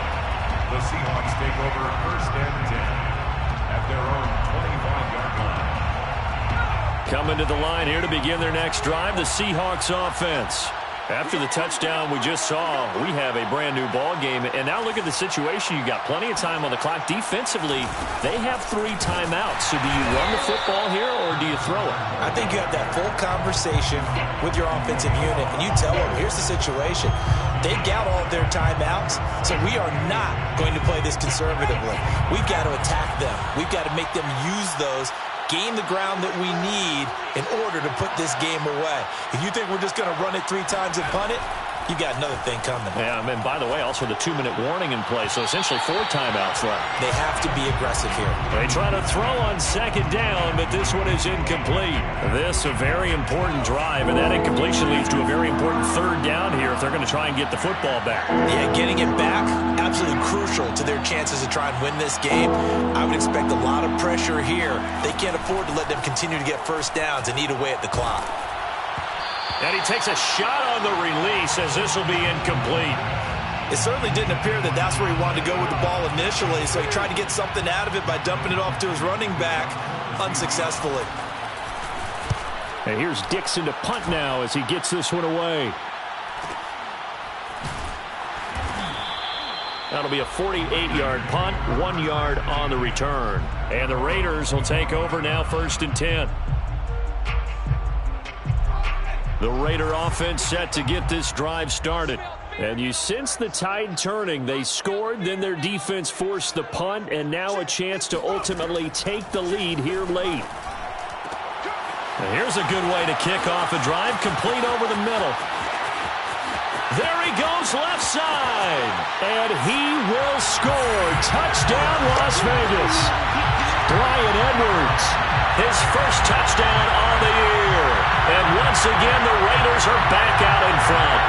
C: The Seahawks take over 1st and 10 at their own 25-yard line.
A: Coming to the line here to begin their next drive, the Seahawks offense. After the touchdown we just saw, we have a brand new ball game. And now look at the situation. You got plenty of time on the clock. Defensively, they have 3 timeouts. So do you run the football here or do you throw it?
B: I think you have that full conversation with your offensive unit, and you tell them, here's the situation. They got all of their timeouts, so we are not going to play this conservatively. We've got to attack them. We've got to make them use those, gain the ground that we need in order to put this game away. If you think we're just going to run it 3 times and punt it, you got another thing coming.
A: Yeah, and by the way, also the 2-minute warning in play, so essentially 4 timeouts left.
B: They have to be aggressive here.
A: They try to throw on 2nd down, but this one is incomplete. This a very important drive, and that incompletion leads to a very important 3rd down here if they're going to try and get the football back.
B: Yeah, getting it back, absolutely crucial to their chances to try and win this game. I would expect a lot of pressure here. They can't afford to let them continue to get first downs and eat away at the clock.
A: And he takes a shot on the release as this will be incomplete.
B: It certainly didn't appear that that's where he wanted to go with the ball initially, so he tried to get something out of it by dumping it off to his running back unsuccessfully.
A: And here's Dixon to punt now as he gets this one away. That'll be a 48-yard punt, 1 yard on the return. And the Raiders will take over now 1st and 10. The Raider offense set to get this drive started. And you sense the tide turning. They scored, then their defense forced the punt, and now a chance to ultimately take the lead here late. And here's a good way to kick off a drive, complete over the middle. There he goes left side, and he will score. Touchdown, Las Vegas. Bryan Edwards, his first touchdown on the year. And once again, the Raiders are back out in front.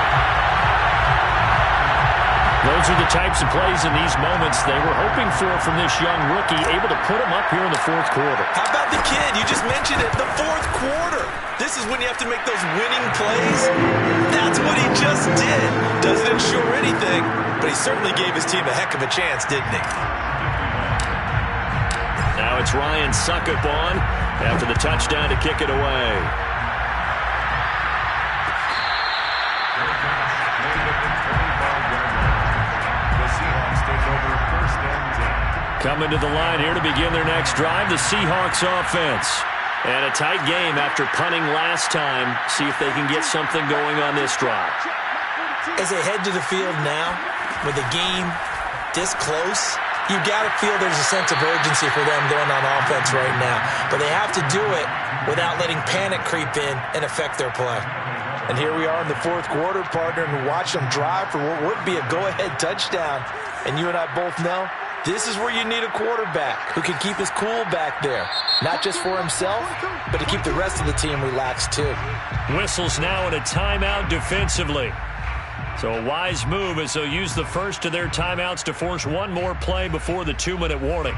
A: Those are the types of plays in these moments they were hoping for from this young rookie, able to put him up here in the 4th quarter.
B: How about the kid? You just mentioned it, the 4th quarter. This is when you have to make those winning plays. That's what he just did. Doesn't ensure anything, but he certainly gave his team a heck of a chance, didn't he?
A: Now it's Ryan Succop on after the touchdown to kick it away. Coming to the line here to begin their next drive, the Seahawks offense. And a tight game after punting last time. See if they can get something going on this drive.
B: As they head to the field now, with the game this close, you got to feel there's a sense of urgency for them going on offense right now. But they have to do it without letting panic creep in and affect their play. And here we are in the fourth quarter, partner, and watch them drive for what would be a go-ahead touchdown. And you and I both know this is where you need a quarterback who can keep his cool back there. Not just for himself, but to keep the rest of the team relaxed too.
A: Whistles now in a timeout defensively. So a wise move as they'll use the first of their timeouts to force one more play before the 2-minute warning.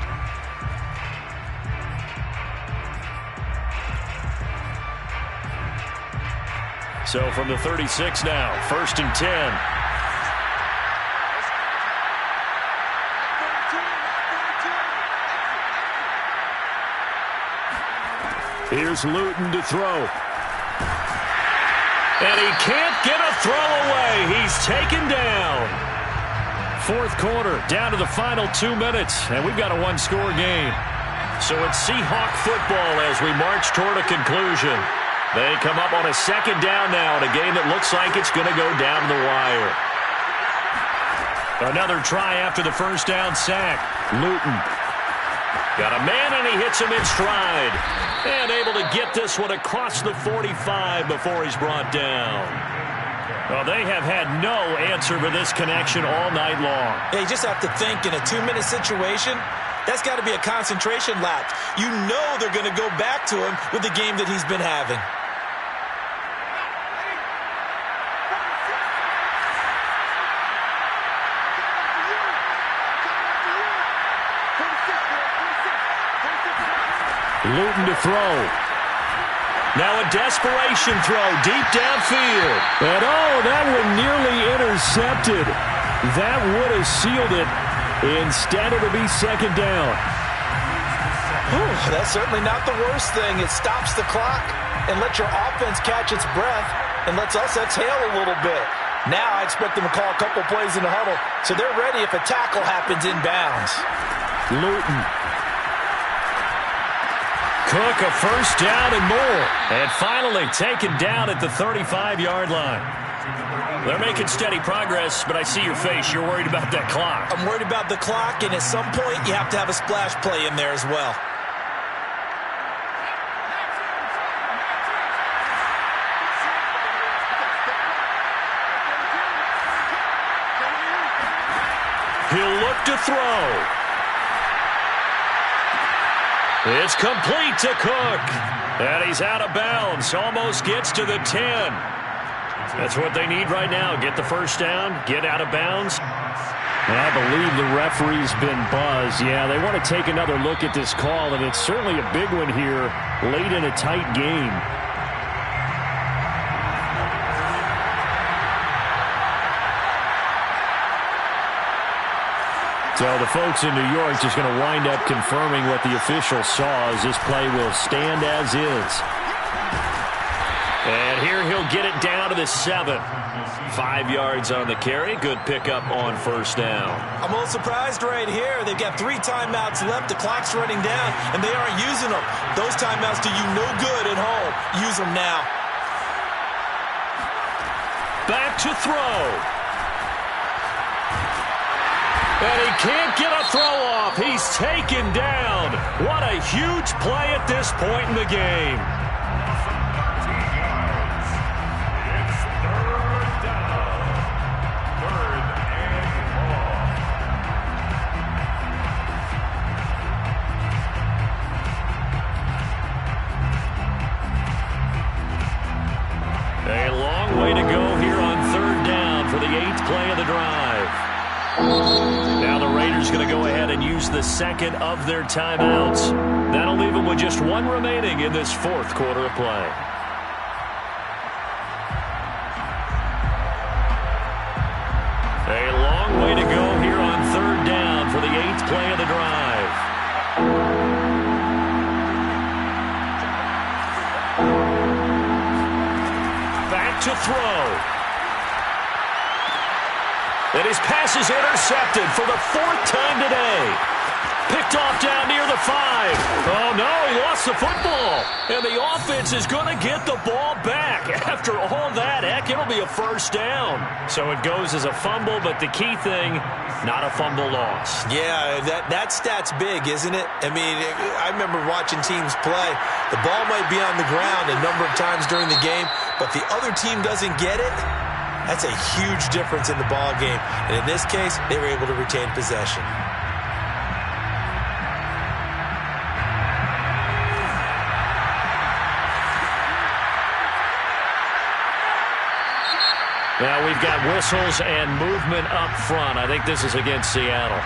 A: So from the 36 now, 1st and 10. Here's Luton to throw. And he can't get a throw away. He's taken down. Fourth quarter, down to the final 2 minutes, and we've got a one-score game. So it's Seahawk football as we march toward a conclusion. They come up on a second down now in a game that looks like it's going to go down the wire. Another try after the first down sack. Luton got a man, and he hits him in stride. And able to get this one across the 45 before he's brought down. Well, they have had no answer for this connection all night long.
B: Yeah, you just have to think in a 2-minute situation, that's got to be a concentration lapse. You know they're going to go back to him with the game that he's been having.
A: Luton to throw. Now a desperation throw deep downfield. And that one nearly intercepted. That would have sealed it. Instead, it'll be second down.
B: That's certainly not the worst thing. It stops the clock and lets your offense catch its breath and lets us exhale a little bit. Now I expect them to call a couple plays in the huddle so they're ready if a tackle happens inbounds.
A: Luton. Cook, a first down and more. And finally taken down at the 35-yard line. They're making steady progress, but I see your face. You're worried about that clock.
B: I'm worried about the clock, and at some point, you have to have a splash play in there as well.
A: He'll look to throw. It's complete to Cook. And he's out of bounds. Almost gets to the 10. That's what they need right now. Get the first down, get out of bounds. And I believe the referee's been buzzed. Yeah, they want to take another look at this call, and it's certainly a big one here late in a tight game. So the folks in New York just going to wind up confirming what the official saw as this play will stand as is. And here he'll get it down to the 7. 5 yards on the carry. Good pickup on first down.
B: I'm a little surprised right here. They've got 3 timeouts left. The clock's running down, and they aren't using them. Those timeouts do you no good at home. Use them now.
A: Back to throw. And he can't get a throw off. He's taken down. What a huge play at this point in the game.
C: It's third down. 3rd and long.
A: A long way to go here on 3rd down for the 8th play of the drive. Now the Raiders going to go ahead and use the second of their timeouts. That'll leave them with just 1 remaining in this 4th quarter of play. A long way to go here on 3rd down for the 8th play of the drive. Back to throw. And his pass is intercepted for the 4th time today. Picked off down near the 5. Oh, no, he lost gets the football, and the offense is going to get the ball back. After all that, heck, it'll be a first down. So it goes as a fumble, but the key thing, not a fumble loss.
B: Yeah, that stat's big, isn't it? I mean, I remember watching teams play. The ball might be on the ground a number of times during the game, but the other team doesn't get it. That's a huge difference in the ball game. And in this case, they were able to retain possession.
A: Now we've got whistles and movement up front. I think this is against Seattle.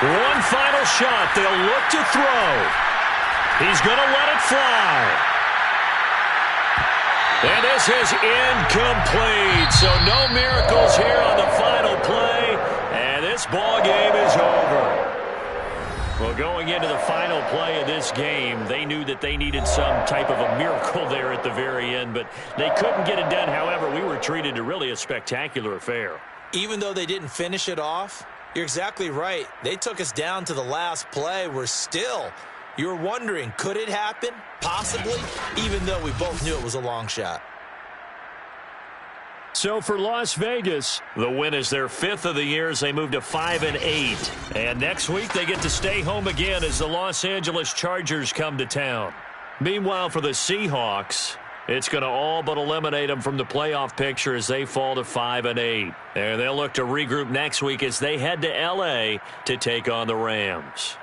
A: One final shot. They'll look to throw. He's going to let it fly. And this is incomplete. So no miracles here on the final play. And this ball game is over. Well, going into the final play of this game, they knew that they needed some type of a miracle there at the very end, but they couldn't get it done. However, we were treated to really a spectacular affair.
B: Even though they didn't finish it off, you're exactly right. They took us down to the last play. We're still, you were wondering, could it happen? Possibly, even though we both knew it was a long shot.
A: So for Las Vegas, the win is their 5th of the year as they move to 5-8. And next week they get to stay home again as the Los Angeles Chargers come to town. Meanwhile, for the Seahawks, it's going to all but eliminate them from the playoff picture as they fall to 5-8. And they'll look to regroup next week as they head to L.A. to take on the Rams.